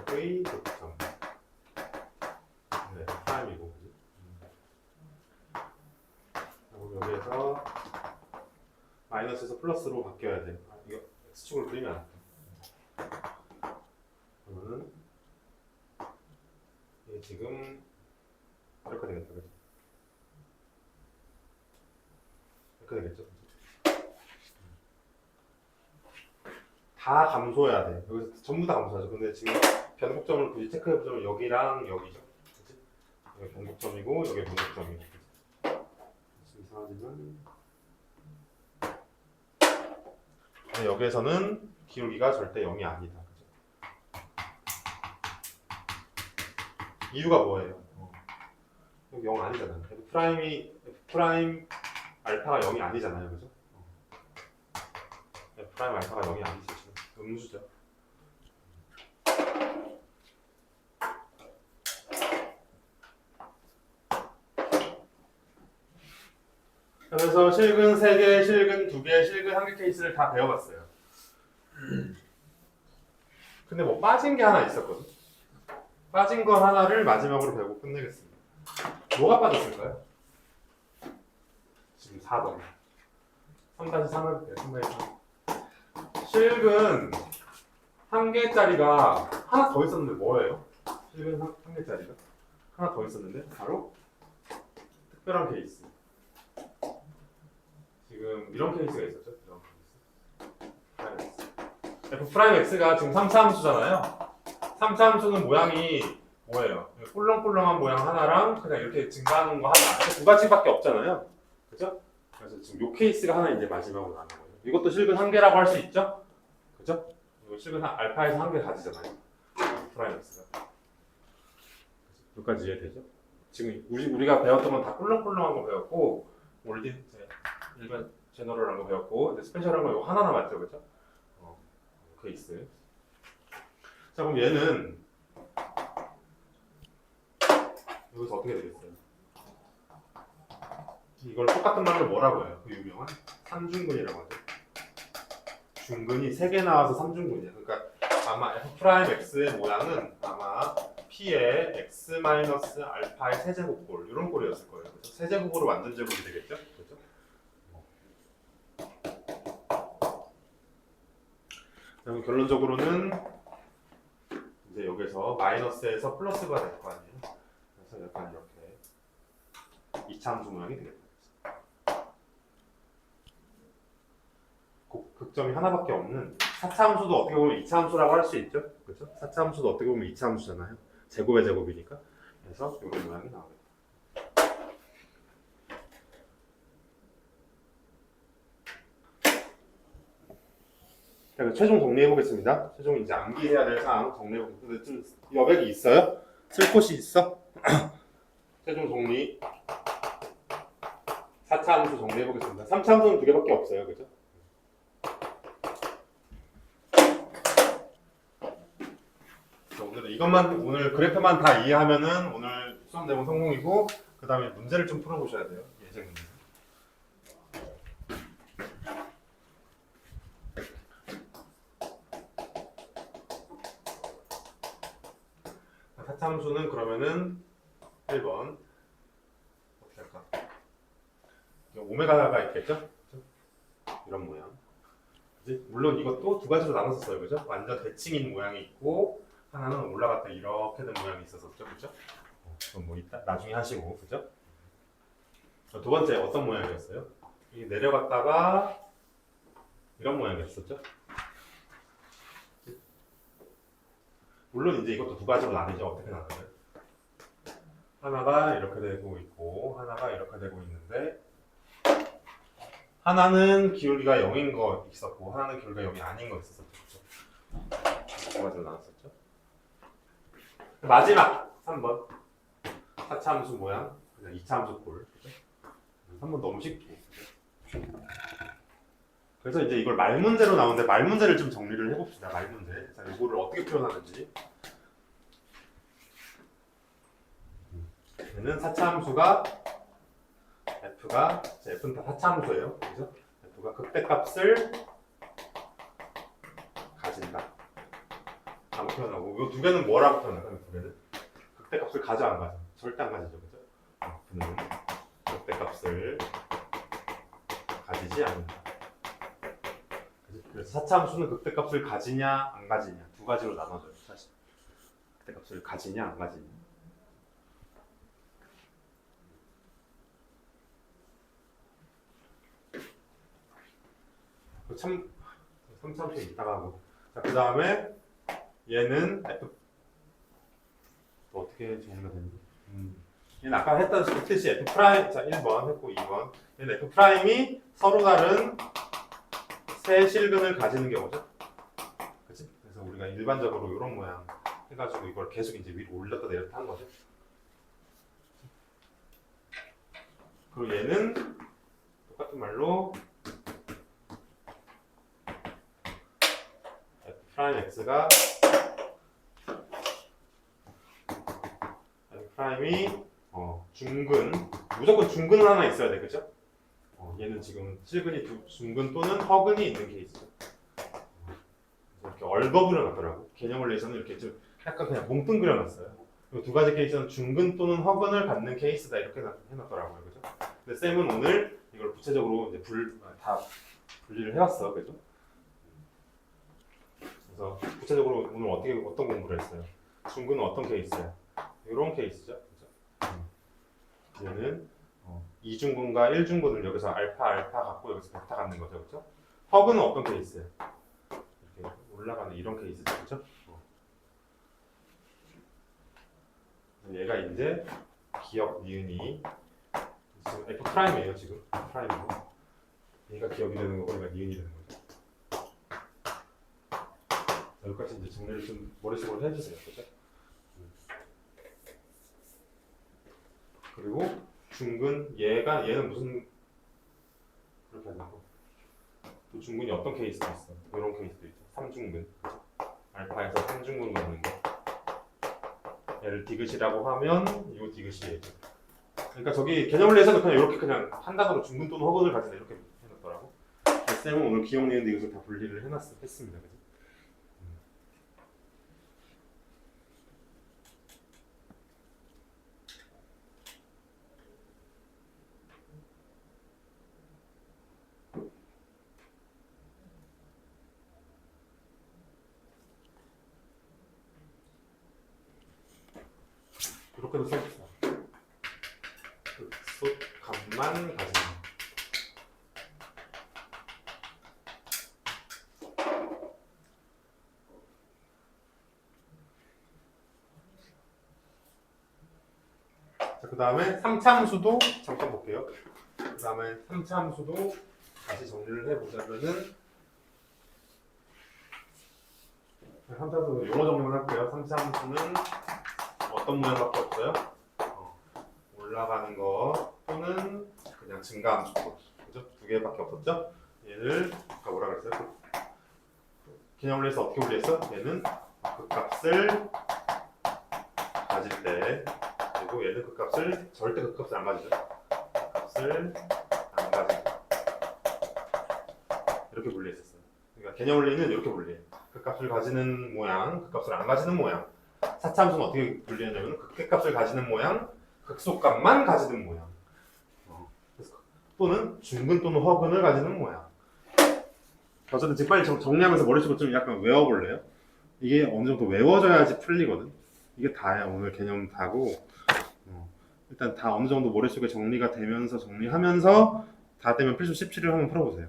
[SPEAKER 1] F의 극점. 네, 프라임이고. 그리고 여기에서 마이너스에서 플러스로 바뀌어야 돼. 이거 x축으로 그리면 안 돼. 그러면은 이게 지금 이렇게 되겠다. 그죠? 이렇게 되겠죠. 다 감소해야 돼. 여기서 전부 다 감소하죠. 근데 지금 변곡점을 굳이 체크해보자면 여기랑 여기죠. 그치? 여기 변곡점이고 여기 변곡점이고. 이상하지만 여기에서는 기울기가 절대 0이 아니다. 그죠? 이유가 뭐예요? 여기 0 아니잖아요. F 프라임 알파가 0이 아니잖아요. 그죠? F 프라임 알파가 0이 아니죠. 음수죠. 그래서 실근 3개, 실근 2개, 실근 1개 케이스를 다 배워봤어요. 근데 뭐 빠진 게 하나 있었거든. 빠진 건 하나를 마지막으로 배우고 끝내겠습니다. 뭐가 빠졌을까요? 지금 4번. 3-3 해볼게요. 3-3. 실근 한 개짜리가 하나 더 있었는데 뭐예요? 실근 한 개짜리가 하나 더 있었는데 바로 특별한 케이스. 지금 이런 케이스가 있었죠? 이런 케이스. F 프라임 X가 지금 3차 함수잖아요. 3차 함수는 모양이 뭐예요? 꿀렁꿀렁한 모양 하나랑 그냥 이렇게 증가하는 거 하나. 두 가지밖에 없잖아요. 그죠? 그래서 지금 요 케이스가 하나 이제 마지막으로 나온 거예요. 이것도 실근 한 개라고 할 수 있죠? 그죠? 이거 실근 알파에서 한 개 가지잖아요. 프라임 X가. 여기까지 이해되죠? 지금 우리가 배웠던 건 다 꿀렁꿀렁한 거 배웠고, 올딘 일반 제너럴한 거 배웠고, 이제 스페셜한 거 이거 하나 남았죠, 그죠? 케이스. 자, 그럼 얘는 여기서 어떻게 되겠어요? 이걸 똑같은 말로 뭐라고 해요? 그 유명한 삼중근이라고 하죠. 중근이 3개 나와서 삼중근이야. 그러니까 아마 F'X의 모양은 아마 P의 X-알파의 세제곱꼴 이런 꼴이었을 거예요. 그래서 세제곱으로 만든 제곱이 되겠죠? 그렇죠? 그럼 결론적으로는 이제 여기서 마이너스에서 플러스가 될 거 아니에요. 그래서 약간 이렇게 2차 함수 모양이 되겠다. 극점이 하나밖에 없는 4차 함수도 어떻게 보면 2차 함수라고 할 수 있죠. 그렇죠? 4차 함수도 어떻게 보면 2차 함수잖아요. 제곱의 제곱이니까. 그래서 이런 모양이 나오겠다. 자, 최종 정리해 보겠습니다. 최종 이제 암기해야 될 사항 정리해 보겠습니다. 근데 좀 여백이 있어요? 쓸 곳이 있어? 최종 정리. 4차 함수 정리해 보겠습니다. 3차 함수는 2개밖에 없어요. 그죠? 오늘 그래프만 다 이해하면은 오늘 수업 내용 성공이고, 그 다음에 문제를 좀 풀어보셔야 돼요. 예제 문제. 사참수는 그러면은 1번 어떻게 할까? 오메가가 있겠죠? 이런 모양. 그치? 물론 이것도 두 가지로 나눠서 써요. 그죠? 완전 대칭인 모양이 있고, 하나는 올라갔다 이렇게 된 모양이 있었었죠, 그죠? 그건 뭐 이따 나중에 하시고, 그죠? 두 번째 어떤 모양이었어요? 이게 내려갔다가 이런 모양이었었죠? 물론 이제 이것도 두 가지로 나뉘죠. 어떻게 나눠요? 하나가 이렇게 되고 있고, 하나가 이렇게 되고 있는데, 하나는 기울기가 0인 거 있었고, 하나는 기울기가 0이 아닌 거 있었었죠, 그죠? 두 가지로 나눴었죠. 마지막 3번 4차 함수 모양, 그냥 2차 함수 꼴. 3번 너무 쉽고. 그래서 이제 이걸 말문제로 나오는데 말문제를 좀 정리를 해봅시다. 말문제. 자, 이거를 어떻게 표현하는지. 얘는 4차 함수가 F는 다 4차 함수예요. 그죠? F가 극대값을 가진다. 라고 표현하고, 이 두 개는 뭐라고 표현할까요? 두 개는 극대값을 가져 안 가져? 절대 안 가지죠, 그죠? F는 극대값을 가지지 않는다. 그래서 4차 함수는 극대값을 가지냐 안 가지냐 두 가지로 나눠져요. 사실 극대값을 가지냐 안 가지냐. 참 3차 함수 이따가 하고. 자, 그 다음에 얘는 F 또 어떻게 정리가 되는지. 얘는 아까 했듯이 F 프라임, 자 1번 했고 2번. 얘는 F 프라임이 서로 다른 세 실근을 가지는 경우죠. 그치? 그래서 우리가 일반적으로 이런 모양 해가지고 이걸 계속 이제 위로 올렸다 내렸다 한 거죠. 그리고 얘는 똑같은 말로 F 프라임 X가 F 프라임이 중근, 무조건 중근은 하나 있어야 돼, 그죠? 얘는 지금 실근이 중근 또는 허근이 있는 케이스죠. 이렇게 얽어 그려놨더라고. 개념을 내서는 이렇게 좀 약간 그냥 뭉뚱 그려놨어요. 이 두 가지 케이스는 중근 또는 허근을 갖는 케이스다 이렇게 해놨더라고요, 그죠? 근데 쌤은 오늘 이걸 구체적으로 이제 다 분리를 해왔어. 그죠? 그래서 구체적으로 오늘 어떤 공부를 했어요? 중근은 어떤 케이스야? 이런 케이스죠. 그죠? 얘는 이중근과 일중근을 여기서 알파 갖고 여기서 베타 갖는 거죠. 그죠? 허그는 어떤 케이스예요? 이렇게 올라가는 이런 케이스죠. 그죠? 얘가 이제 기억 니은이 지금 F 프라임이에요. 지금 프라임으로 얘가 기억이 되는 거고 얘가 니은이 되는 거죠. 자, 여기까지 이제 정리를 좀 머릿속으로 해주세요. 그죠? 그리고 중근 얘는 무슨 그렇게 하고 또 중근이 어떤 케이스도 있어. 이런 케이스도 있죠. 3중근 알파에서 3중근 가는 거. 얘를 디귿이라고 하면 이 디귿이에요. 그러니까 저기 개념원리에서는 그냥 이렇게 그냥 판단으로 중근 또는 허근을 가진다 이렇게 해놨더라고. 쌤은 오늘 기억 니은 디귿을 다 분리를 했습니다. 그죠? 이렇게도 써있어. 극소값만 가지는. 자, 그 다음에 3차함수도 잠깐 볼게요. 그 다음에 3차함수도 다시 정리를 해보자면은 3차함수는 용어 정리만 할게요. 3차함수는 어떤 모양밖에 없어요? 올라가는 거 또는 그냥 증가함수. 그죠? 두 개밖에 없었죠? 얘를 아까 뭐라 그랬어요? 개념원리에서 어떻게 분리했어? 얘는 극값을 가질 때 그리고 얘는 극값을 절대 극값을 안 가지죠. 극값을 안 가지고 이렇게 분리했었어요. 그러니까 개념원리는 이렇게 분리해. 극값을 가지는 모양, 극값을 안 가지는 모양. 4차함수는 어떻게 분리하냐면 극대값을 가지는 모양, 극소값만 가지는 모양. 또는 중근 또는 허근을 가지는 모양. 어쨌든 지금 빨리 정리하면서 머릿속으로 좀 약간 외워볼래요? 이게 어느 정도 외워져야지 풀리거든. 이게 다야. 오늘 개념 다고 일단 다 어느 정도 머릿속에 정리가 되면서 정리하면서 다 되면 필수 17을 한번 풀어보세요.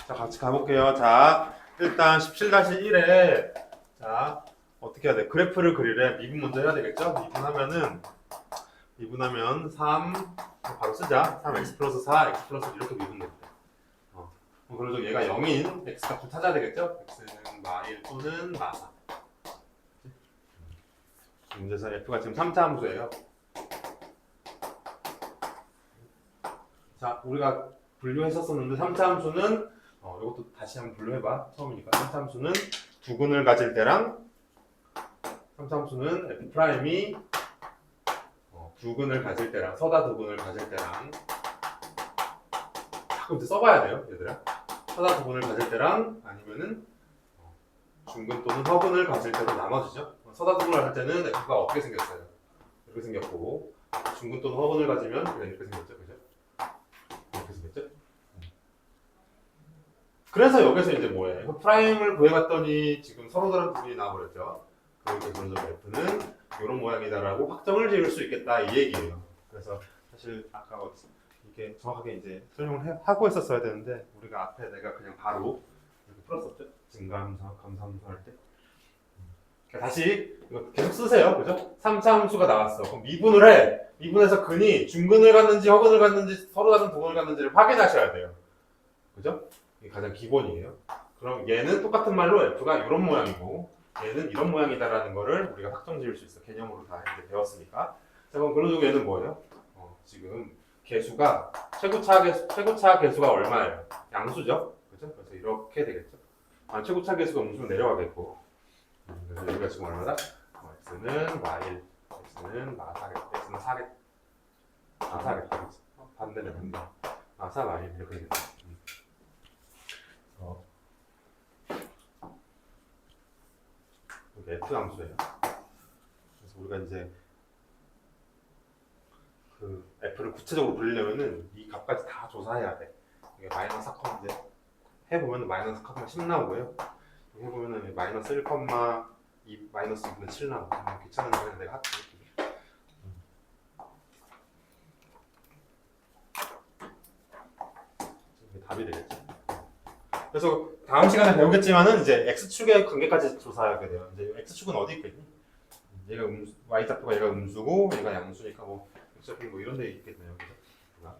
[SPEAKER 1] 자, 같이 가볼게요. 자, 일단 17-1에 자, 어떻게 해야 돼? 그래프를 그리래. 미분 먼저 해야 되겠죠? 미분하면 3 바로 쓰자. 3x 플러스 4, x 플러스 이렇게 미분된대. 그래서 얘가 0인 x 값을 찾아야 되겠죠? x는 마1 또는 마4. 문제에서 f가 지금 3차 함수예요. 자, 우리가 분류했었는데 3차 함수는 이것도 다시 한번 분류해봐. 처음이니까 3차 함수는 두근을 가질 때랑 3차 함수는 f 프라임이 두근을 가질 때랑 서다 두근을 가질 때랑 자꾸 이제 써봐야 돼요, 얘들아. 서다 두근을 가질 때랑 아니면은 중근 또는 허근을 가질 때로 나눠지죠. 서다 두근을 할 때는 f가 어떻게 생겼어요? 이렇게 생겼고 중근 또는 허근을 가지면 그냥 이렇게 생겼죠, 그죠? 이렇게 생겼죠? 그래서 여기서 이제 뭐예요? f 프라임을 구해봤더니 지금 서로 다른 부분이 나와버렸죠. 그래서 f는 이런 모양이다라고 확정을 지을 수 있겠다 이 얘기예요. 그래서 사실 아까 이게 정확하게 이제 설명을 하고 했었어야 되는데 우리가 앞에 내가 그냥 바로 이렇게 풀었었죠. 증가함수, 감사함수 할 때. 다시 이거 계속 쓰세요. 그죠? 3차 함수가 나왔어. 그럼 미분을 해. 미분해서 근이 중근을 갖는지 허근을 갖는지 서로 다른 동을 갖는지를 확인하셔야 돼요. 그죠? 이게 가장 기본이에요. 그럼 얘는 똑같은 말로 f가 이런 모양이고 얘는 이런 모양이다라는 거를 우리가 확정 지을 수 있어. 개념으로 다 이제 배웠으니까. 자, 그럼 그러고 얘는 뭐예요? 지금 개수가 최고차 개수가 얼마예요? 양수죠? 그죠? 그래서 이렇게 되겠죠. 최고차 개수가 음수로 내려가겠고. 그래서 여기가 지금 얼마다? x는 y, x는 마사겠다. x는 4겠다. 마사겠다. 그치? 반대네, 반대. 마사 y 이렇게 되겠다. 이게 f 함수예요. 그래서 우리가 이제 그 f를 구체적으로 부르려면은 이 값까지 다 조사해야 돼. 이게 마이너스 4컴인데 해보면 마이너스 4,10 나오고요. 해보면은 마이너스 1, 2 마이너스 2분의 7 나오고 귀찮은 거는 내가 할게. 이게 답이 되겠죠. 그래서 다음 시간에 배우겠지만은 이제 x축의 관계까지 조사하게 돼요. 이제 x축은 어디 있겠니? 얘가 y좌표가 얘가 음수고 얘가 양수니까 뭐 x좌표 뭐 이런 데 있겠네요. 그죠?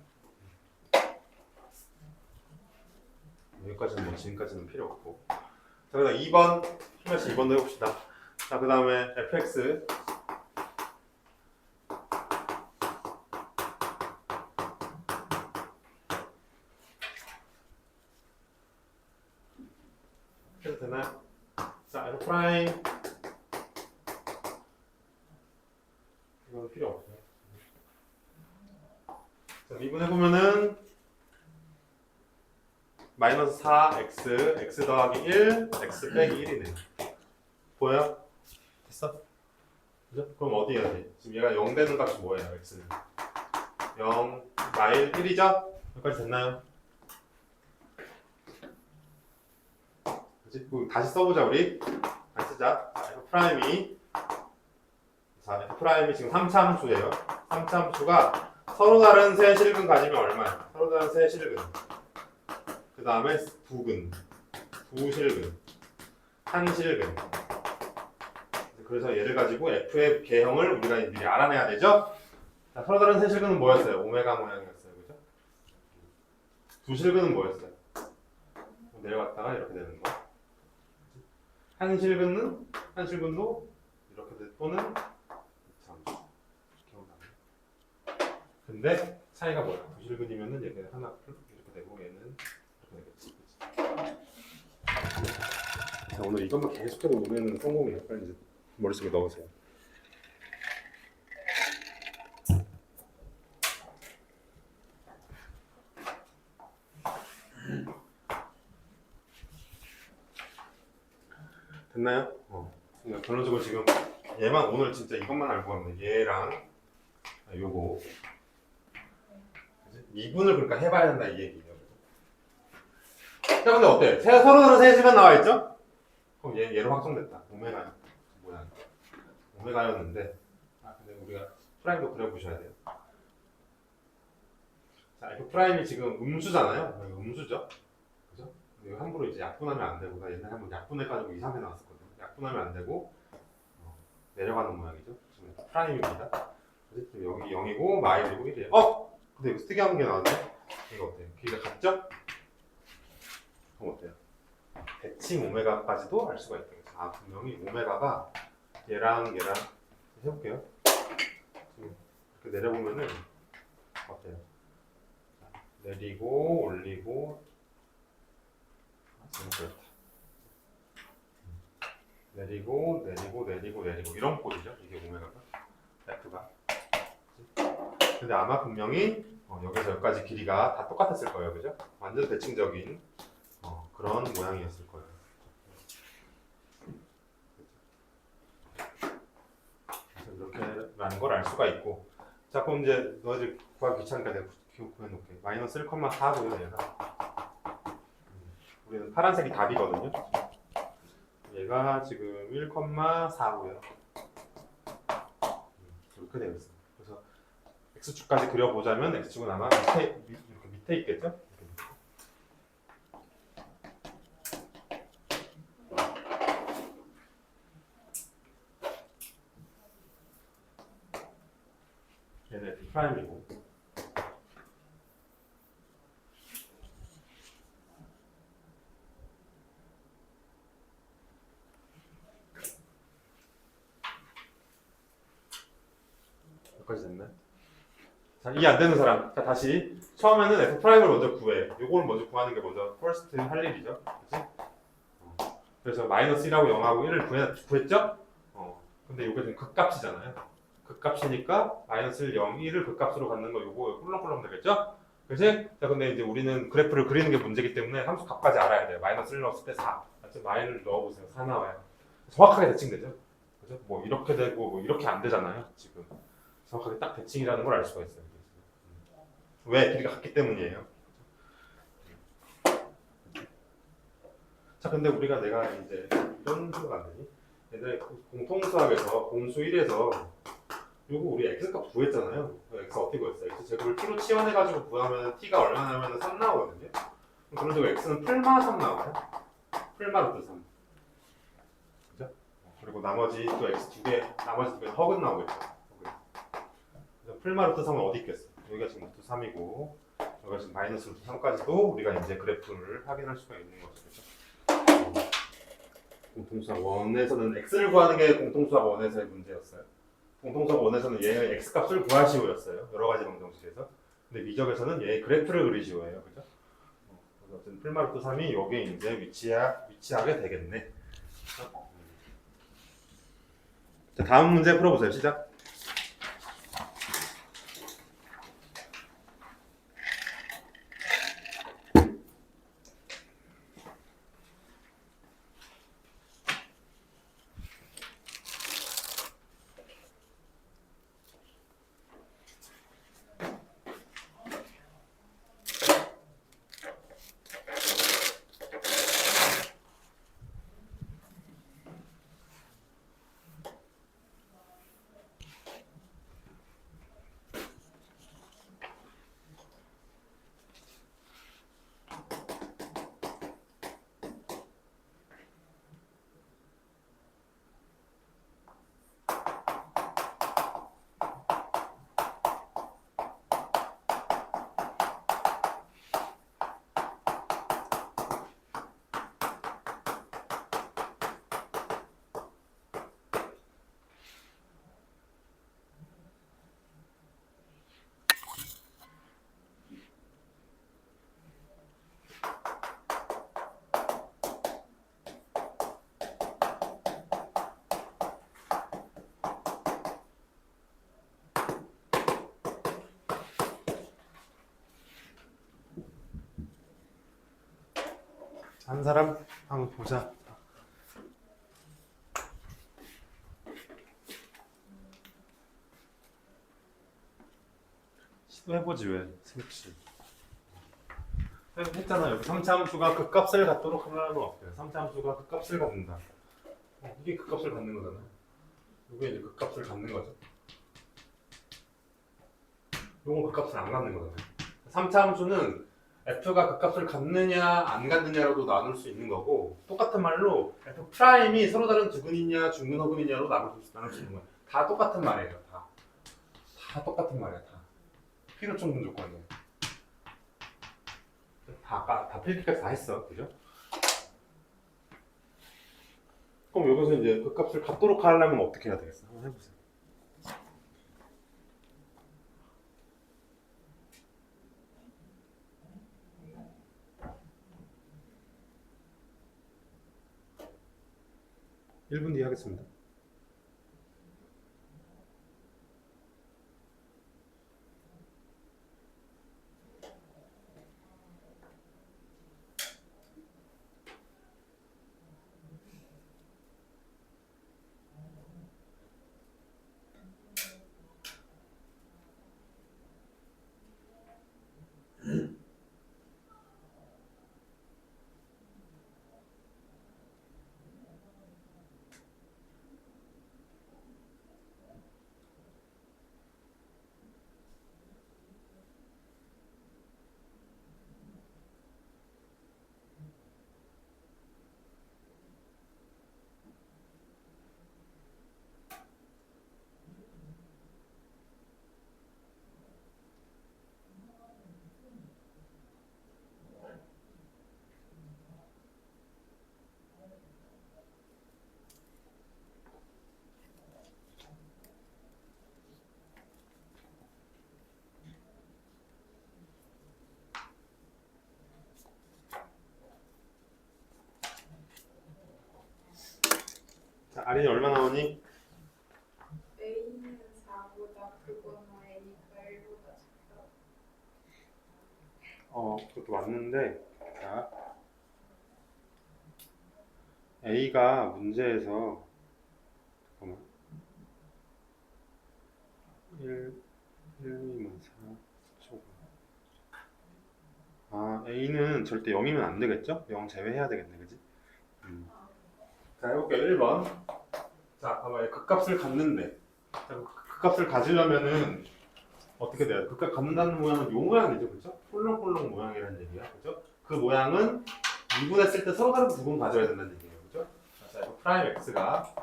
[SPEAKER 1] 여기까지는 뭐 지금까지는 필요 없고. 자, 그다음 2번 플러스 2번도 해봅시다. 자, 그 다음에 fx 해도 되나요? 자, f 프라임 이건 필요 없어요. 자, 미분해보면은 마이너스 4x, x 더하기 1, x 빼기 1이네. 보여요? 됐어? 그죠? 그럼 어디 해야 돼? 지금 얘가 0 되는 값이 뭐예요? x는 0, 마일 1이죠? 여기까지 됐나요? 그치? 다시 써보자 우리. 다시 쓰자. 자, f 프라임이 지금 3차 함수예요. 3차 함수가 서로 다른 세 실근 가지면 얼마야? 서로 다른 세 실근. 그 다음에 두 실근, 한 실근. 그래서 얘를 가지고 f의 개형을 우리가 미리 알아내야 되죠? 자, 서로 다른 세 실근은 뭐였어요? 오메가 모양이었어요. 그죠? 두 실근은 뭐였어요? 내려갔다가 이렇게 되는 거. 한 실근도 이렇게 돼, 또는 근데 차이가 뭐야? 두 실근이면은 얘는 하나 이렇게 되고 얘는 이렇게 되겠지. 자, 오늘 이것만 계속해서 오면은 성공이에요. 빨리 이제 머릿속에 넣으세요. 됐나요? 그러니까 결론적으로 지금 얘만 오늘 진짜 이것만 알고 가면 얘랑 요거 미분을 그러니까 해봐야 된다 이 얘기예요. 자, 근데 어때? 서로 다른 세 시간 나와 있죠? 그럼 얘로 확정됐다. 오메가였는데 근데 우리가 프라임도 그려보셔야 돼요. 자, f 프라임이 지금 음수잖아요. 음수죠? 그죠? 이거 함부로 이제 약분하면 안 되고 나 옛날에 한번 약분해가지고 이상하게 나왔었거든요. 약분하면 안 되고 내려가는 모양이죠. 지금 프라임입니다. 지금 여기 0이고 마이너스고 1이에요. 근데 이거 특이한 게 나왔네. 이거 어때요? 길이가 같죠? 그럼 어때요? 대칭 오메가까지도 알 수가 있다. 분명히 오메가가 얘랑 해볼게요. 이렇게 내려보면은 어때요? 내리고 올리고 그렇다. 내리고 이런 꼴이죠. 이게 오메가가 F가. 근데 아마 분명히 여기서 여기까지 길이가 다 똑같았을 거예요, 그죠? 완전 대칭적인 그런 모양이었을 거예요. 이렇게라는 걸 알 수가 있고. 자, 그럼 이제 너희들 구하기 귀찮으니까 내가 구해놓을게. 마이너스 1,4고요, 얘가. 우리는 파란색이 답이거든요. 얘가 지금 1,4고요. 이렇게 되어 있어요. 그래서 x축까지 그려보자면 x축은 아마 이렇게 밑에 있겠죠? 얘는 F 프라임이고. 여기까지 됐네. 자, 이해 안 되는 사람. 자, 다시. 처음에는 F 프라임을 먼저 구해. 요걸 먼저 구하는 게 먼저 first 할 일이죠. 그치? 그래서 마이너스 1하고 0하고 1을 구했죠? 근데 요게 지금 극값이잖아요. 극값이니까 마이너스 1, 0, 1을 극값으로 갖는 거 요거 꿀렁꿀렁 되겠죠? 그치? 자, 근데 이제 우리는 그래프를 그리는 게 문제기 때문에 함수 값까지 알아야 돼요. 마이너스 1 넣었을 때 4. 마이너를 넣어보세요. 4 나와요. 정확하게 대칭되죠? 그죠? 뭐 이렇게 되고 뭐 이렇게 안 되잖아요. 지금. 정확하게 딱 대칭이라는 걸 알 수가 있어요. 왜? 길이가 같기 때문이에요. 자, 근데 내가 이제 이런 수가 안 되니? 옛날에 공통수학에서 공수 1에서 요거 우리 x값 구했잖아요. x 어떻게 구했어요? x 제곱을 t로 치환해가지고 구하면 t가 얼마 나오면 3 나오거든요. 그런 식으로 x는 풀마 3 나와요. 풀마 루트 3. 그죠? 그리고 나머지 또 x 두 개, 나머지 두 개는 허근 나오겠죠. 그래서 풀마 루트 3은 어디 있겠어? 여기가 지금 루트 3이고 여기가 지금 마이너스 루트 3까지도 우리가 이제 그래프를 확인할 수가 있는 거죠. 그죠? 공통수학 1에서는 x를 구하는 게 공통수학 1에서의 문제였어요. 공통수학 1에서는 얘의 x값을 구하시오였어요. 여러 가지 방정식에서. 근데 미적에서는 얘의 그래프를 그리시오예요. 그죠? 그래서 어쨌든 풀마 루트 3이 여기에 이제 위치하게 되겠네. 자, 다음 문제 풀어보세요. 시작. 한 사람 한번 보자. 시도해보지 왜? 스위치. 했잖아. 여기 3차 함수가 극값을 갖도록 하면 어때요? 3차 함수가 극값을 갖는다. 이게 극값을 갖는 거잖아. 이게 이제 극값을 갖는 거죠. 이건 극값을 안 갖는 거잖아요. 3차 함수는 f가 극값을 갖느냐 안 갖느냐로도 나눌 수 있는 거고 똑같은 말로 f 프라임이 서로 다른 두근이냐 중근 허근이냐로 나눌 수 있는 거예요. 다 똑같은 말이에요. 다 똑같은 말이야. 다 필요충분 조건이에요. 다 필기까지 다 했어. 그죠? 그럼 여기서 이제 극값을 갖도록 하려면 어떻게 해야 되겠어? 한번 해보세요. (1분) 뒤에 하겠습니다. 아린이 얼마 나오니?
[SPEAKER 2] A는 4보다 크거나 A가 1보다 작다.
[SPEAKER 1] 그것도 맞는데, 자, A가 문제에서, 잠깐만, 1, 2만 4, A는 절대 0이면 안 되겠죠? 0 제외해야 되겠네, 그지? 자, 해볼게요. 1번. 자, 봐봐요. 극값을 갖는데. 자, 극값을 가지려면은 어떻게 돼요? 극값 갖는다는 모양은 이 모양이죠, 그죠? 폴롱폴롱 모양이라는 얘기야, 그죠? 그 모양은 미분했을 때 서로 다른 부분 가져야 된다는 얘기예요, 그죠? 자, 이거 프라임 x가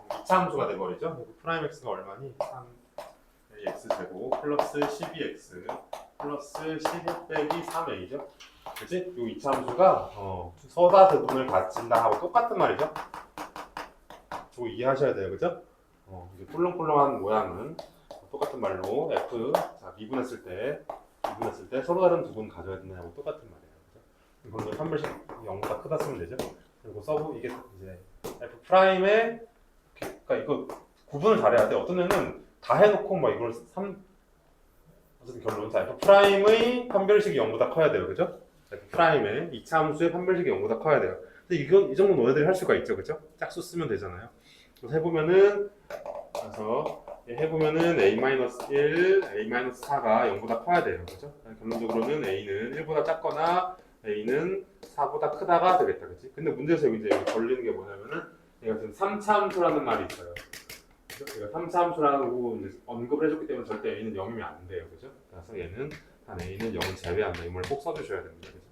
[SPEAKER 1] 2차 함수가 돼버리죠? 이거 프라임 x가 얼마니? 3x 제곱 플러스 12x 플러스 11 빼기 3a죠? 그치? 이 2차 함수가 서다 대분을 가진다 하고 똑같은 말이죠? 저거 이해하셔야 돼요, 그죠? 이제 폴롱폴롱한 모양은 똑같은 말로 f 자 미분했을 때 서로 다른 두 분 가져야 된다고 똑같은 말이에요, 그죠? 이걸로 3분씩 0보다 크다 쓰면 되죠? 그리고 이게 이제 f 프라임에 그러니까 이거 구분을 잘해야 돼. 어떤 애는 다 해놓고 막 이걸 어쨌든 결론 자 f 프라임의 판별식이 0보다 커야 돼요, 그죠? f 프라임의 2차 함수의 판별식이 0보다 커야 돼요. 근데 이건 이 정도 너희들이 할 수가 있죠, 그죠? 짝수 쓰면 되잖아요. 그래서 해보면은 A-1, A-4가 0보다 커야 돼요, 그죠? 결론적으로는 A는 1보다 작거나 A는 4보다 크다가 되겠다, 그치? 근데 문제에서 이제 걸리는 게 뭐냐면은 얘가 지금 3차 함수라는 말이 있어요. 그죠? 얘가 3차 함수라고 이제 언급을 해줬기 때문에 절대 A는 0이면 안 돼요, 그죠? 그래서 얘는 단 A는 0을 제외한다. 이 말을 꼭 써주셔야 됩니다, 그죠?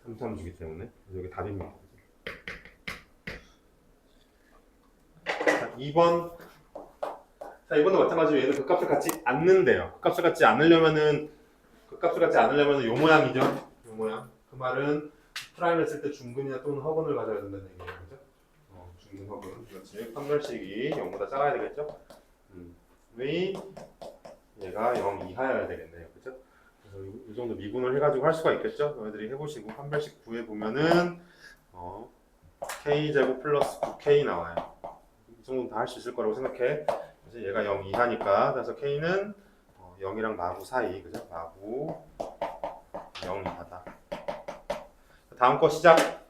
[SPEAKER 1] 3차 함수기 때문에 여기 답입니다. 자, 2번. 자, 이번도 마찬가지로 얘는 극값을 갖지 않는데요. 극값을 갖지 않으려면은 요 모양이죠. 요 모양. 그 말은 프라임 했을 때 중근이나 또는 허근을 가져야 된다는 얘기예요, 그죠? 중근 허근. 그렇지. 판별식이 0보다 작아야 되겠죠? 왜 얘가 0 이하여야 되겠네요, 그죠? 그래서 이 정도 미분을 해가지고 할 수가 있겠죠? 너희들이 해보시고 판별식 구해 보면은 k 제곱 플러스 9k 나와요. 이 정도는 다 할 수 있을 거라고 생각해. 그래서 얘가 0 이하니까 그래서 k는 0이랑 마구 사이, 그죠? 마구 0 이하다. 다음 거 시작.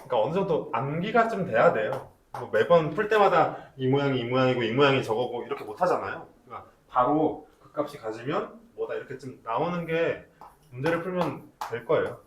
[SPEAKER 1] 그러니까 어느 정도 암기가 좀 돼야 돼요. 뭐 매번 풀 때마다 이 모양이 이 모양이고 이 모양이 저거고 이렇게 못 하잖아요. 그러니까 바로 그 값이 가지면 뭐다 이렇게 좀 나오는 게 문제를 풀면 될 거예요.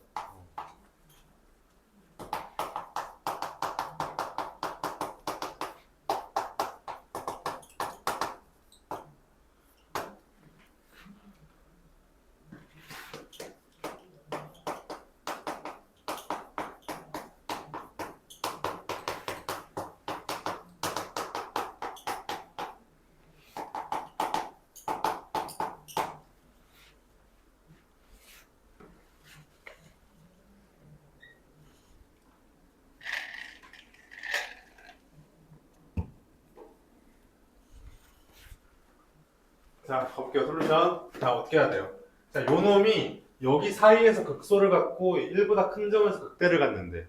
[SPEAKER 1] 자, 가볼게요. 솔루션. 자, 어떻게 해야 돼요? 자, 요 놈이 여기 사이에서 극소를 갖고 1보다 큰 점에서 극대를 갖는데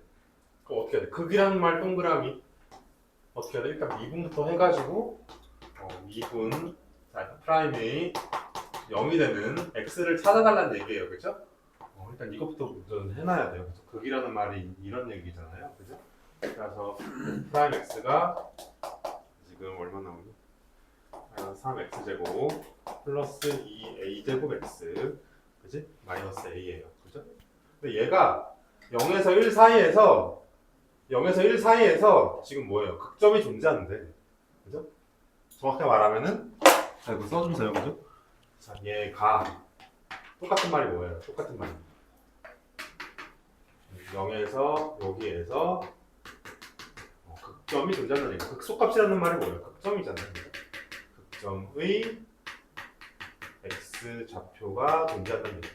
[SPEAKER 1] 그럼 어떻게 해야 돼? 극이라는 말 동그라미 어떻게 해야 돼? 일단 미분부터 해가지고 미분 자, 프라임이 0이 되는 x를 찾아달라는 얘기예요, 그죠? 일단 이것부터 우선 해놔야 돼요. 그래서 극이라는 말이 이런 얘기잖아요, 그죠? 그래서 프라임 x가 지금 얼마 나오니? 3x 제곱 플러스 2a 제곱 x, 그지? 마이너스 a예요, 그죠? 근데 얘가 0에서 1 사이에서 지금 뭐예요? 극점이 존재하는데, 그죠? 정확하게 말하면은 자 이거 써주세요, 그죠? 자 얘가 똑같은 말이 뭐예요? 똑같은 말이 0에서 여기에서 극점이 존재한다는 얘기. 극소값이라는 말이 뭐예요? 극점이잖아요. 극점의 x 좌표가 존재한다는 얘기.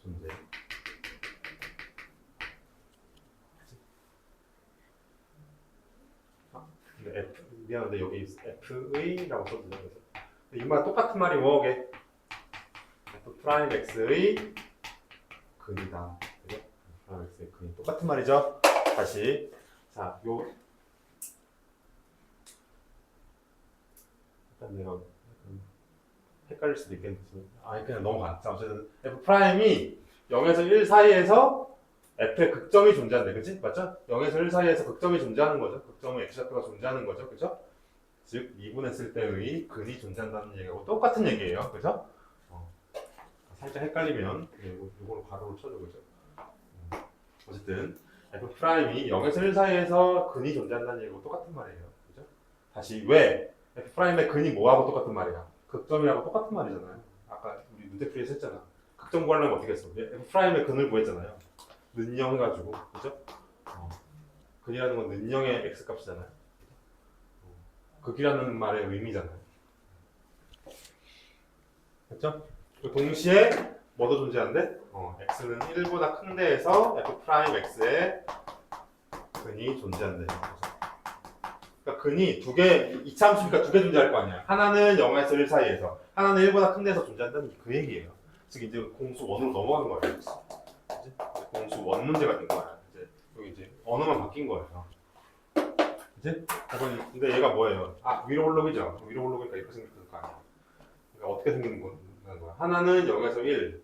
[SPEAKER 1] 존재. 근데 미안한데 여기 f의라고 써주죠. 그래서 이 말 똑같은 말이 뭐게? f 프라임 x의 근이다. 그죠? 프라임 x의 근이 똑같은 말이죠. 다시 자, 일단 내가 헷갈릴 수도 있겠지만 그냥 넘어가. 자, 어쨌든 f 프라임이 0에서 1 사이에서 f의 극점이 존재한대, 그치? 맞죠? 0에서 1 사이에서 극점이 존재하는 거죠. 극점은 x좌표가 존재하는 거죠, 그죠? 즉 미분했을 때의 근이 존재한다는 얘기하고 똑같은 얘기예요, 그죠? 살짝 헷갈리면 이거로 가로를 쳐줘, 그죠? 어쨌든 f 프라임이 0에서 1 사이에서 근이 존재한다는 얘기하고 똑같은 말이에요, 그죠? 다시 왜 f 프라임의 근이 뭐하고 똑같은 말이야? 극점이라고 똑같은 말이잖아요. 아까 우리 문제풀이에서 했잖아. 극점 구하려면 어떻게 했어? f 프라임의 근을 구했잖아요. 는영 해가지고, 그죠? 근이라는 건 는영의 x 값이잖아요. 극이라는 말의 의미잖아요. 그렇죠? 동시에 뭐도 존재한대? x는 1보다 큰 데에서 f 프라임 x의 근이 존재한대. 그러니까 근이 두 개, 이차 함수니까 두 개 존재할 거 아니야. 하나는 0에서 1 사이에서, 하나는 1보다 큰 데에서 존재한다는 그 얘기예요. 즉 이제 공수 원으로 넘어가는 거예요. 그치? 공수 원 문제가 된 거야. 이제 여기 이제 언어만 바뀐 거예요. 그치? 근데 얘가 뭐예요? 위로 올록이죠. 위로 올록이니까 이렇게 생겼을 거 아니야. 그러니까 어떻게 생기는 거야? 하나는 0에서 1,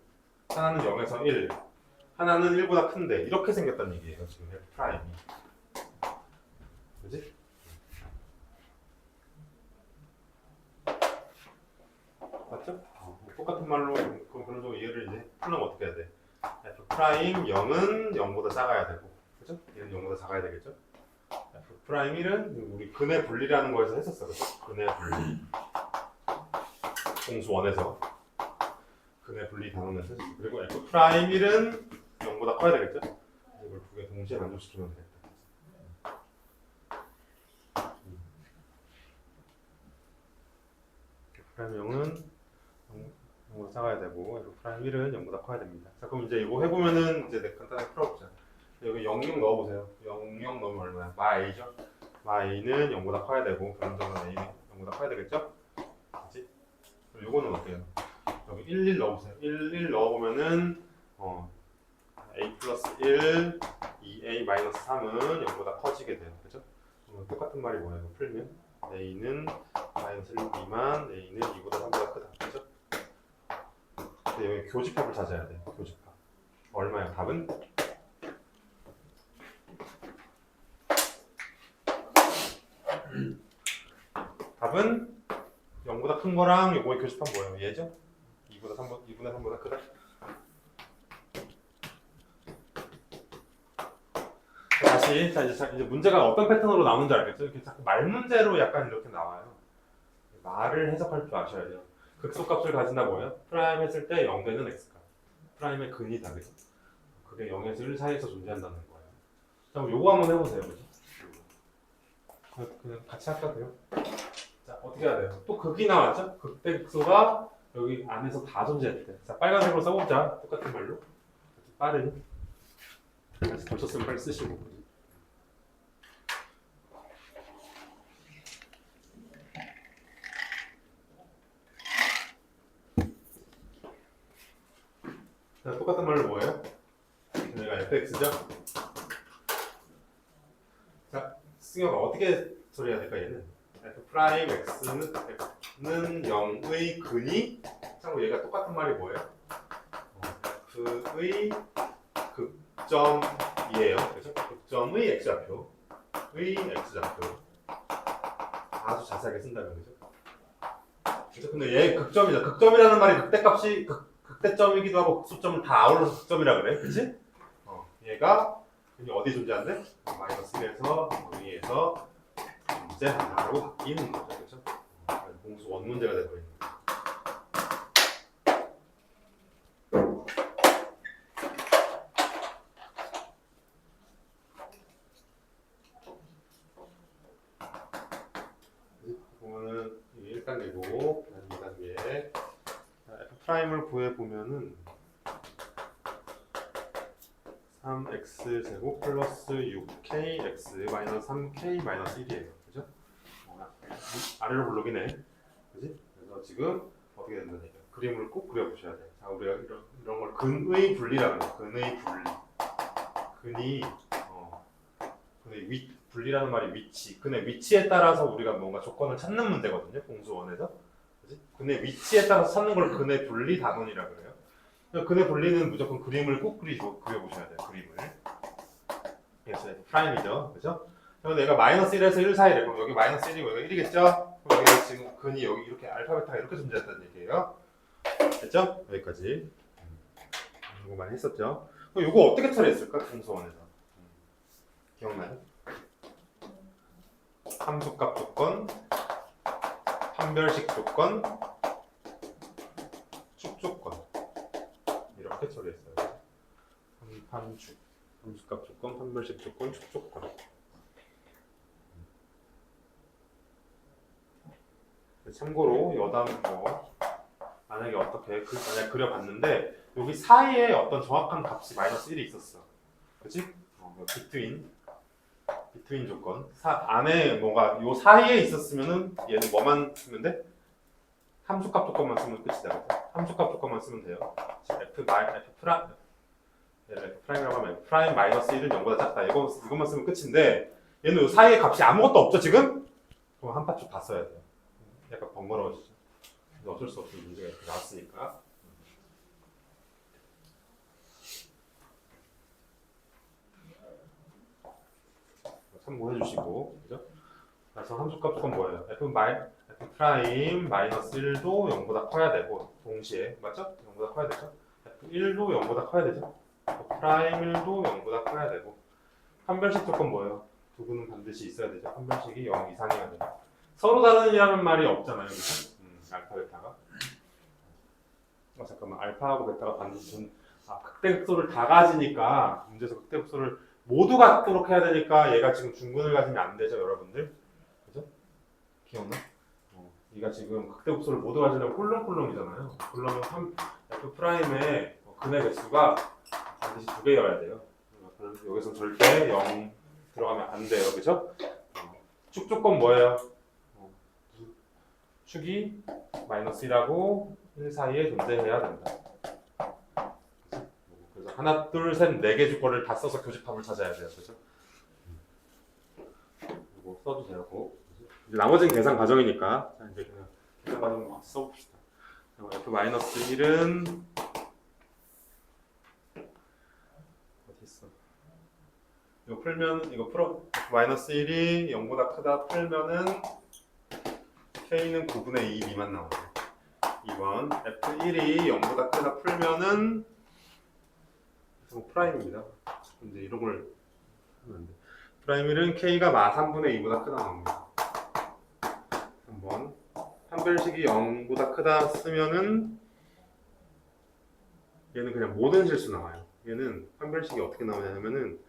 [SPEAKER 1] 하나는 0에서 1, 하나는 1보다 큰데 이렇게 생겼다는 얘기예요. 지금 F 프라임이. 그지? 맞죠? 똑같은 말로 그런 식으로 이해를 이제 풀려면 어떻게 해야 돼? F 프라임 0은 0보다 작아야 되고, 그죠? 얘는 0보다 작아야 되겠죠? F 프라임 1은 우리 근의 분리라는 거에서 했었어, 그죠? 근의 분리. 공수 원에서 근의 분리 단원에서 했었어. 그리고 F 프라임 1은 0보다 커야 되겠죠? 이걸 두 개 동시에 만족시키면 되겠다. F 프라임 0은 0보다 작아야 되고 F 프라임 1은 0보다 커야 됩니다. 자, 그럼 이제 이거 해보면은 이제 간단하게 풀어보자. 여기 00 넣어보세요. 00 넣으면 얼마야? 마이죠? 마이는 0보다 커야 되고 그럼저는 a는 0보다 커야 되겠죠? 그렇지? 그럼 요거는 어때요? 여기 11 넣어보세요. 11 넣어보면은 a 플러스 1, 2a 마이너스 3은 0보다 커지게 돼요. 그죠? 똑같은 말이 뭐예요? 풀면 a는 마이너스 1 미만, a는 2보다 3보다 크다. 그죠? 근데 여기 교집합을 찾아야 돼요. 교집합. 얼마예요? 답은? 답은 0보다 큰 거랑 요거의 교집합 뭐예요? 얘죠? 2보다 3보다 크다? 다시 자 이제 문제가 어떤 패턴으로 나오는지 알겠죠? 이렇게 자꾸 말 문제로 약간 이렇게 나와요. 말을 해석할 줄 아셔야 돼요. 극소값을 가진다 뭐예요? 프라임 했을 때 0 되는 x값. 프라임의 근이다. 그죠? 그게 0에서 1 사이에서 존재한다는 거예요. 자, 그럼 요거 한번 해보세요. 그죠? 그냥 같이 할까 돼요? 자, 어떻게 해야 돼요? 또 극이 나왔죠? 극대 극소가 여기 안에서 다 존재할 때. 자, 빨간색으로 써보자. 똑같은 말로. 빠른. 다시 덜 썼으면 빨리 쓰시고. 자, 똑같은 말로 뭐예요? 얘가 fx죠? 자, 승혁아 어떻게 처리해야 될까 얘는? f 프라임 x는 0의 근이 참고 얘가 똑같은 말이 뭐예요? f의 극점이에요. 그렇죠? 극점의 x좌표의 x좌표 아주 자세하게 쓴다면 그죠? 그렇죠? 근데 얘 극점이죠. 극점이라는 말이 극대값이 극대점이기도 하고 극소점을 다 아울러서 극점이라 그래, 그렇지? 얘가 어디 존재한대? 마이너스 1에서 2에서 이제 하나로 바뀌는 거죠, 그렇죠? 공수 원 문제가 되고 있는 거죠. x제곱 2단계 f'을 구해보면은 3x제곱 플러스 6kx 마이너스 3k 마이너스 1이에요. 그죠? 아래로 블록이네. 그지? 그래서 지금 어떻게 된다는 얘기야. 그림을 꼭 그려보셔야 돼. 자, 우리가 이런 걸 근의 분리라는 거야. 근의 분리. 근의 분리라는 말이 위치. 근의 위치에 따라서 우리가 뭔가 조건을 찾는 문제거든요. 공수원에서. 그지? 근의 위치에 따라서 찾는 걸 근의 분리 단원이라 그래요. 근의 분리는 무조건 그림을 꼭 그려보셔야 돼요. 그림을. 그래서 프라임이죠. 그죠? 그럼 내가 마이너스 1에서 1 사이래. 그럼 여기 마이너스 1이고 여기 1이겠죠? 그럼 여기 지금 근이 여기 이렇게 알파 베타가 이렇게 존재한다는 얘기예요. 됐죠? 여기까지. 이거 많이 했었죠? 그럼 이거 어떻게 처리했을까? 공수원에서. 기억나요? 함수값 조건, 판별식 조건, 축 조건 이렇게 처리했어요. 함축, 함수값 조건, 판별식 조건, 축 조건. 참고로 여담 만약에 어떻게 만약 그려봤는데 여기 사이에 어떤 정확한 값이 마이너스 1이 있었어. 그치? 비트윈 조건. 안에 뭐가 요 사이에 있었으면은 얘는 뭐만 쓰면 돼? 함수값 조건만 쓰면 끝이다. 함수값 조건만 쓰면 돼요. F'라고 하면 F 프라임 마이너스 1은 0보다 작다. 이것만 쓰면 끝인데 얘는 요 사이에 값이 아무것도 없죠 지금? 그럼 한 파축 다 써야 돼요. 약간 번거로워지죠. 어쩔 수 없이 문제가 이렇게 나왔으니까. 참고해 주시고, 그죠? 그래서 함수값 조건 뭐예요? F 프라임 마이너스 1도 0보다 커야 되고, 동시에, 맞죠? 0보다 커야 되죠? F1도 0보다 커야 되죠? F 프라임 1도 0보다 커야 되고, 판별식 조건 뭐예요? 두 분은 반드시 있어야 되죠? 판별식이 0 이상이어야 돼요. 서로 다른이라는 말이 없잖아요, 그죠? 알파 베타가. 잠깐만, 알파하고 베타가 반드시 극대극소를 다 가지니까 문제에서 극대극소를 모두 갖도록 해야 되니까 얘가 지금 중근을 가지면 안 되죠, 여러분들. 그죠? 기억나? 얘가 지금 극대극소를 모두 가지려면 콜롬이잖아요. 그러면 F 프라임의 근의 개수가 반드시 2개여야 돼요. 그래서 여기서 절대 0 들어가면 안 돼요, 그죠? 축 조건 뭐예요? 축이 마이너스 1하고 1 사이에 존재해야 된다. 그래서 하나, 둘, 셋, 4개 조건을 다 써서 교집합을 찾아야 돼요. 그죠? 이거 써도 되고. 이제 나머지는 계산 과정이니까. 자, 이제 그냥 계산 과정 써봅시다. F-1은 어디 있어? 이거 풀면 이거 풀어. F-1이 0보다 크다 풀면은 K는 9분의 2 미만 나오네. 2번 F1이 0보다 크다 풀면은 프라임입니다. 근데 이런 걸 하면 안 돼. 프라임 1은 K가 3분의 2보다 크다 나옵니다. 3번 판별식이 0보다 크다 쓰면은 얘는 그냥 모든 실수 나와요. 얘는 판별식이 어떻게 나오냐면은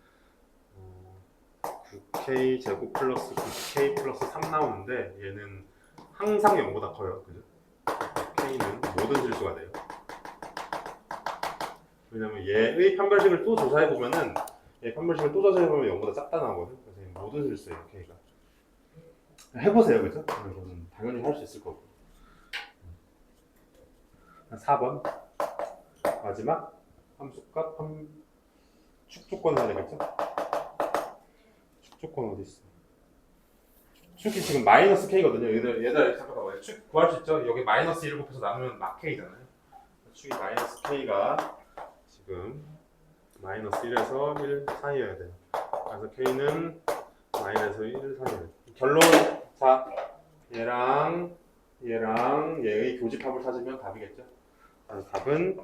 [SPEAKER 1] 9K 제곱 플러스 9K 플러스 3 나오는데 얘는 항상 0보다 커요. 그죠? K는 모든 실수가 돼요. 왜냐면 얘의 판별식을 또 조사해보면은 얘 판별식을 또 조사해보면 0보다 작다 나오거든. 그래서 얘는 모든 실수예요. K가. 해보세요. 그죠? 이거는 당연히 할 수 있을 거고. 4번 마지막 함수값 축 조건 해야 되겠죠? 축 조건 어디 있어? 축이 지금 마이너스 K거든요. 얘들 잠깐 봐봐요. 축 구할 수 있죠? 여기 마이너스 1을 곱해서 나누면 막 K잖아요. 축이 마이너스 K가 지금 마이너스 1에서 1 사이여야 돼요. 그래서 K는 마이너스 1 사이여야 돼요. 결론, 자, 얘랑 얘의 교집합을 찾으면 답이겠죠? 그래서 답은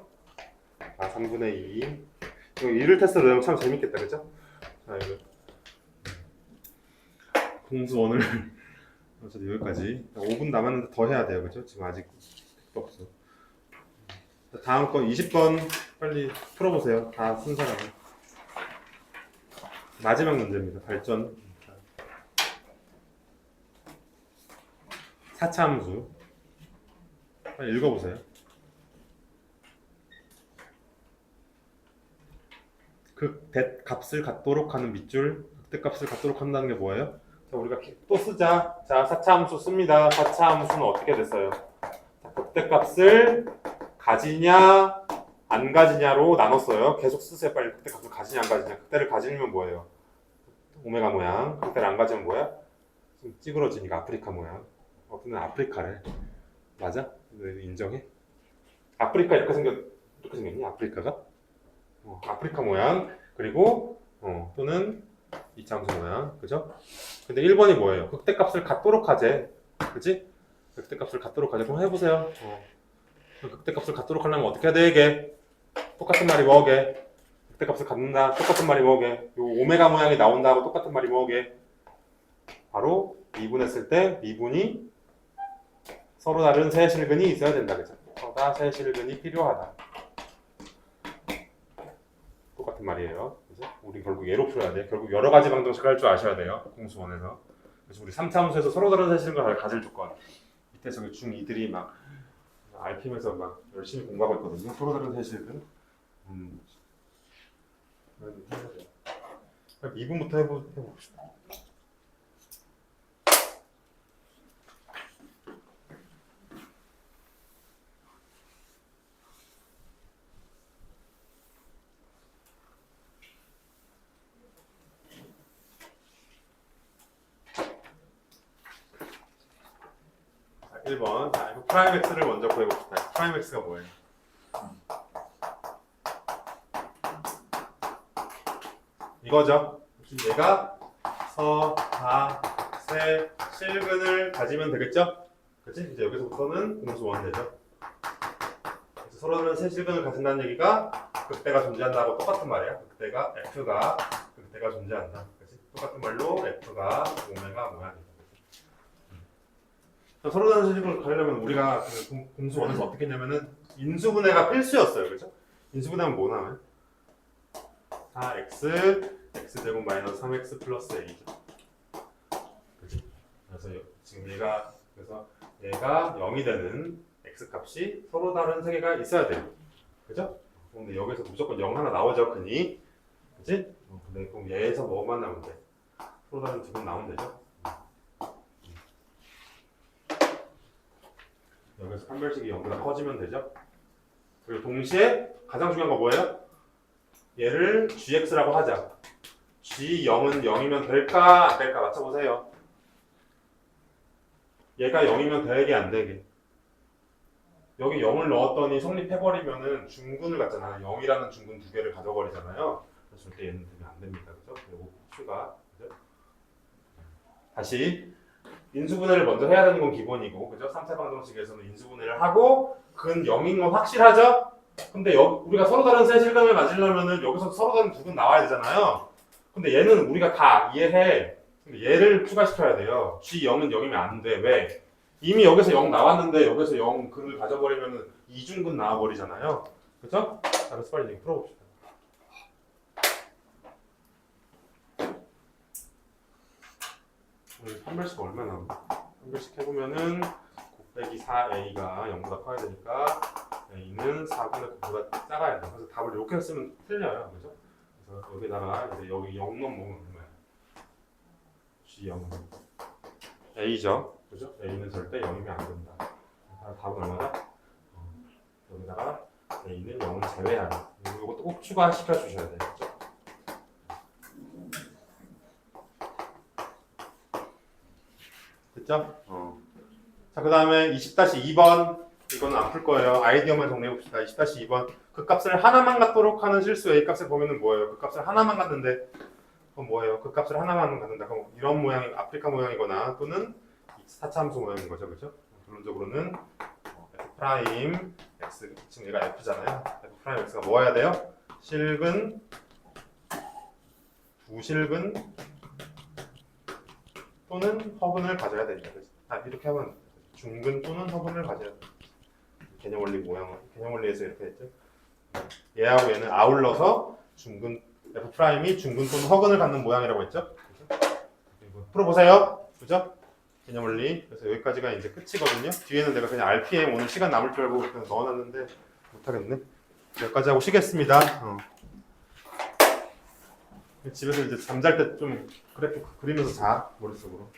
[SPEAKER 1] 3분의 2. 이거 1을 테스트로 내면 참 재밌겠다, 그죠? 자, 이거 공수 오늘 어차피 여기까지 5분 남았는데 더 해야 돼요, 그죠? 지금 아직 택도 없어. 다음 건 20번 빨리 풀어보세요. 다 쓴 사람은. 마지막 문제입니다. 발전 4차 함수. 빨리 읽어보세요. 극대값을 갖도록 하는 밑줄, 극대값을 갖도록 한다는 게 뭐예요? 자, 우리가 또 쓰자. 자, 4차 함수 씁니다. 4차 함수는 어떻게 됐어요? 자, 극대값을 가지냐 안 가지냐로 나눴어요. 계속 쓰세요. 빨리 극대값을 가지냐 안 가지냐. 극대를 가지면 뭐예요? 오메가 모양. 극대를 안 가지면 뭐야? 좀 찌그러지니까 아프리카 모양. 어떤 애는 아프리카래. 맞아? 인정해? 아프리카 이렇게 생겼니? 아프리카가? 아프리카 모양. 그리고 또는 이차 함수 모양. 그죠? 근데 1번이 뭐예요? 극대값을 갖도록 하재. 그치? 극대값을 갖도록 하재. 그럼 해보세요. 극대값을 갖도록 하려면 어떻게 해야 돼? 이게 똑같은 말이 뭐게? 극대값을 갖는다. 똑같은 말이 뭐게? 요 오메가 모양이 나온다고 똑같은 말이 뭐게? 바로 미분했을 때 미분이 서로 다른 세실근이 있어야 된다. 그죠? 서다 세실근이 필요하다. 똑같은 말이에요. 그죠? 우리 결국 예로 풀어야 돼. 결국 여러 가지 방정식을 할 줄 아셔야 돼요. 공수원에서. 그래서 우리 3차 함수에서 서로 다른 세실근을 가질 조건. 밑에 저기 중2들이 막 RPM에서 막 열심히 공부하고 있거든요. 서로 다른 세실근. 미분부터 해봅시다. 자, 1번. 자, 이거 프라임 X를 먼저 구해봅시다. 프라임 X가 뭐예요? 이거죠. 얘가 서, 다, 세, 실근을 가지면 되겠죠? 그치? 이제 여기서부터는 공수원 되죠. 그래서 서로는 세 실근을 가진다는 얘기가 극대가 존재한다고 똑같은 말이야. 극대가 극대가 존재한다. 그치? 똑같은 말로 F가 오메가 모양이다. 서로 다른 세실근을 가지려면 우리가 그 공수원에서 어떻게 했냐면은 인수분해가 필수였어요. 그죠? 인수분해하면 뭐 나와요? 4x x제곱 마이너스 3x 플러스 a죠. 그치? 그래서 지금 얘가 0이 되는 x 값이 서로 다른 세 개가 있어야 돼요. 그죠? 근데 여기서 무조건 0 하나 나오죠, 흔히. 그치? 근데 그럼 얘에서 뭐만 나오면 돼? 서로 다른 두 번 나오면 되죠. 여기서 판별식이 0보다 커지면 되죠. 그리고 동시에 가장 중요한 거 뭐예요? 얘를 gx라고 하자. g0은 0이면 될까 안 될까 맞춰보세요. 얘가 0이면 되게 안 되게. 여기 0을 넣었더니 성립해버리면은 중근을 갖잖아. 0이라는 중근 두 개를 가져버리잖아요. 그래서 절대 얘는 되면 안 됩니다. 그죠? 그리고 추가. 그죠? 다시 인수분해를 먼저 해야 되는 건 기본이고, 그죠? 3차 방정식에서는 인수분해를 하고 근 0인 건 확실하죠? 근데 우리가 서로 다른 세 실근을 가지려면은 여기서 서로 다른 두 근 나와야 되잖아요. 근데 얘는 우리가 다 이해해. 근데 얘를 추가시켜야 돼요. G0은 0이면 안 돼. 왜? 이미 여기서 0 나왔는데 여기서 0 근을 가져버리면은 이중근 나와버리잖아요. 그죠? 자, 그래서 빨리 이거 풀어봅시다. 오늘 판별식 얼마 나온다? 판별식 해보면은 곱빼기 4a가 0보다 커야 되니까 a는 4분의 9보다 작아야 돼. 그래서 답을 이렇게 쓰면 틀려요. 그죠? 그래서 여기다가 이제 여기 0 넣으면 얼마야? G0은 a죠. 그죠? a는 절대 0이면 안 된다. 답은 얼마다? 여기다가 a는 0을 제외하라. 이것도 꼭 추가시켜 주셔야 돼요. 그죠? 됐죠? 자, 그 다음에 20-2번. 이거는 안 풀 거예요. 아이디어만 정리해봅시다. 20-2번. 그 값을 하나만 갖도록 하는 실수 A 값을 보면은 뭐예요? 그 값을 하나만 갖는데 그건 뭐예요? 그 값을 하나만 갖는다. 그럼 이런 모양이 아프리카 모양이거나 또는 4차 함수 모양인 거죠. 그죠? 결론적으로는 F 프라임 X, 지금 얘가 F잖아요. F 프라임 X가 뭐 해야 돼요? 실근, 부실근 또는 허근을 가져야 됩니다. 이렇게 하면 중근 또는 허근을 가져야 됩니다. 개념 원리 모양은 개념 원리에서 이렇게 했죠. 얘하고 얘는 아울러서 중근 F 프라임이 중근 또는 허근을 갖는 모양이라고 했죠. 그죠? 풀어보세요. 그죠? 개념 원리. 그래서 여기까지가 이제 끝이거든요. 뒤에는 내가 그냥 RPM 오늘 시간 남을 줄 알고 그냥 넣어놨는데 못하겠네. 여기까지 하고 쉬겠습니다. 집에서 이제 잠잘 때 좀 그래프 그리면서 자, 머릿속으로.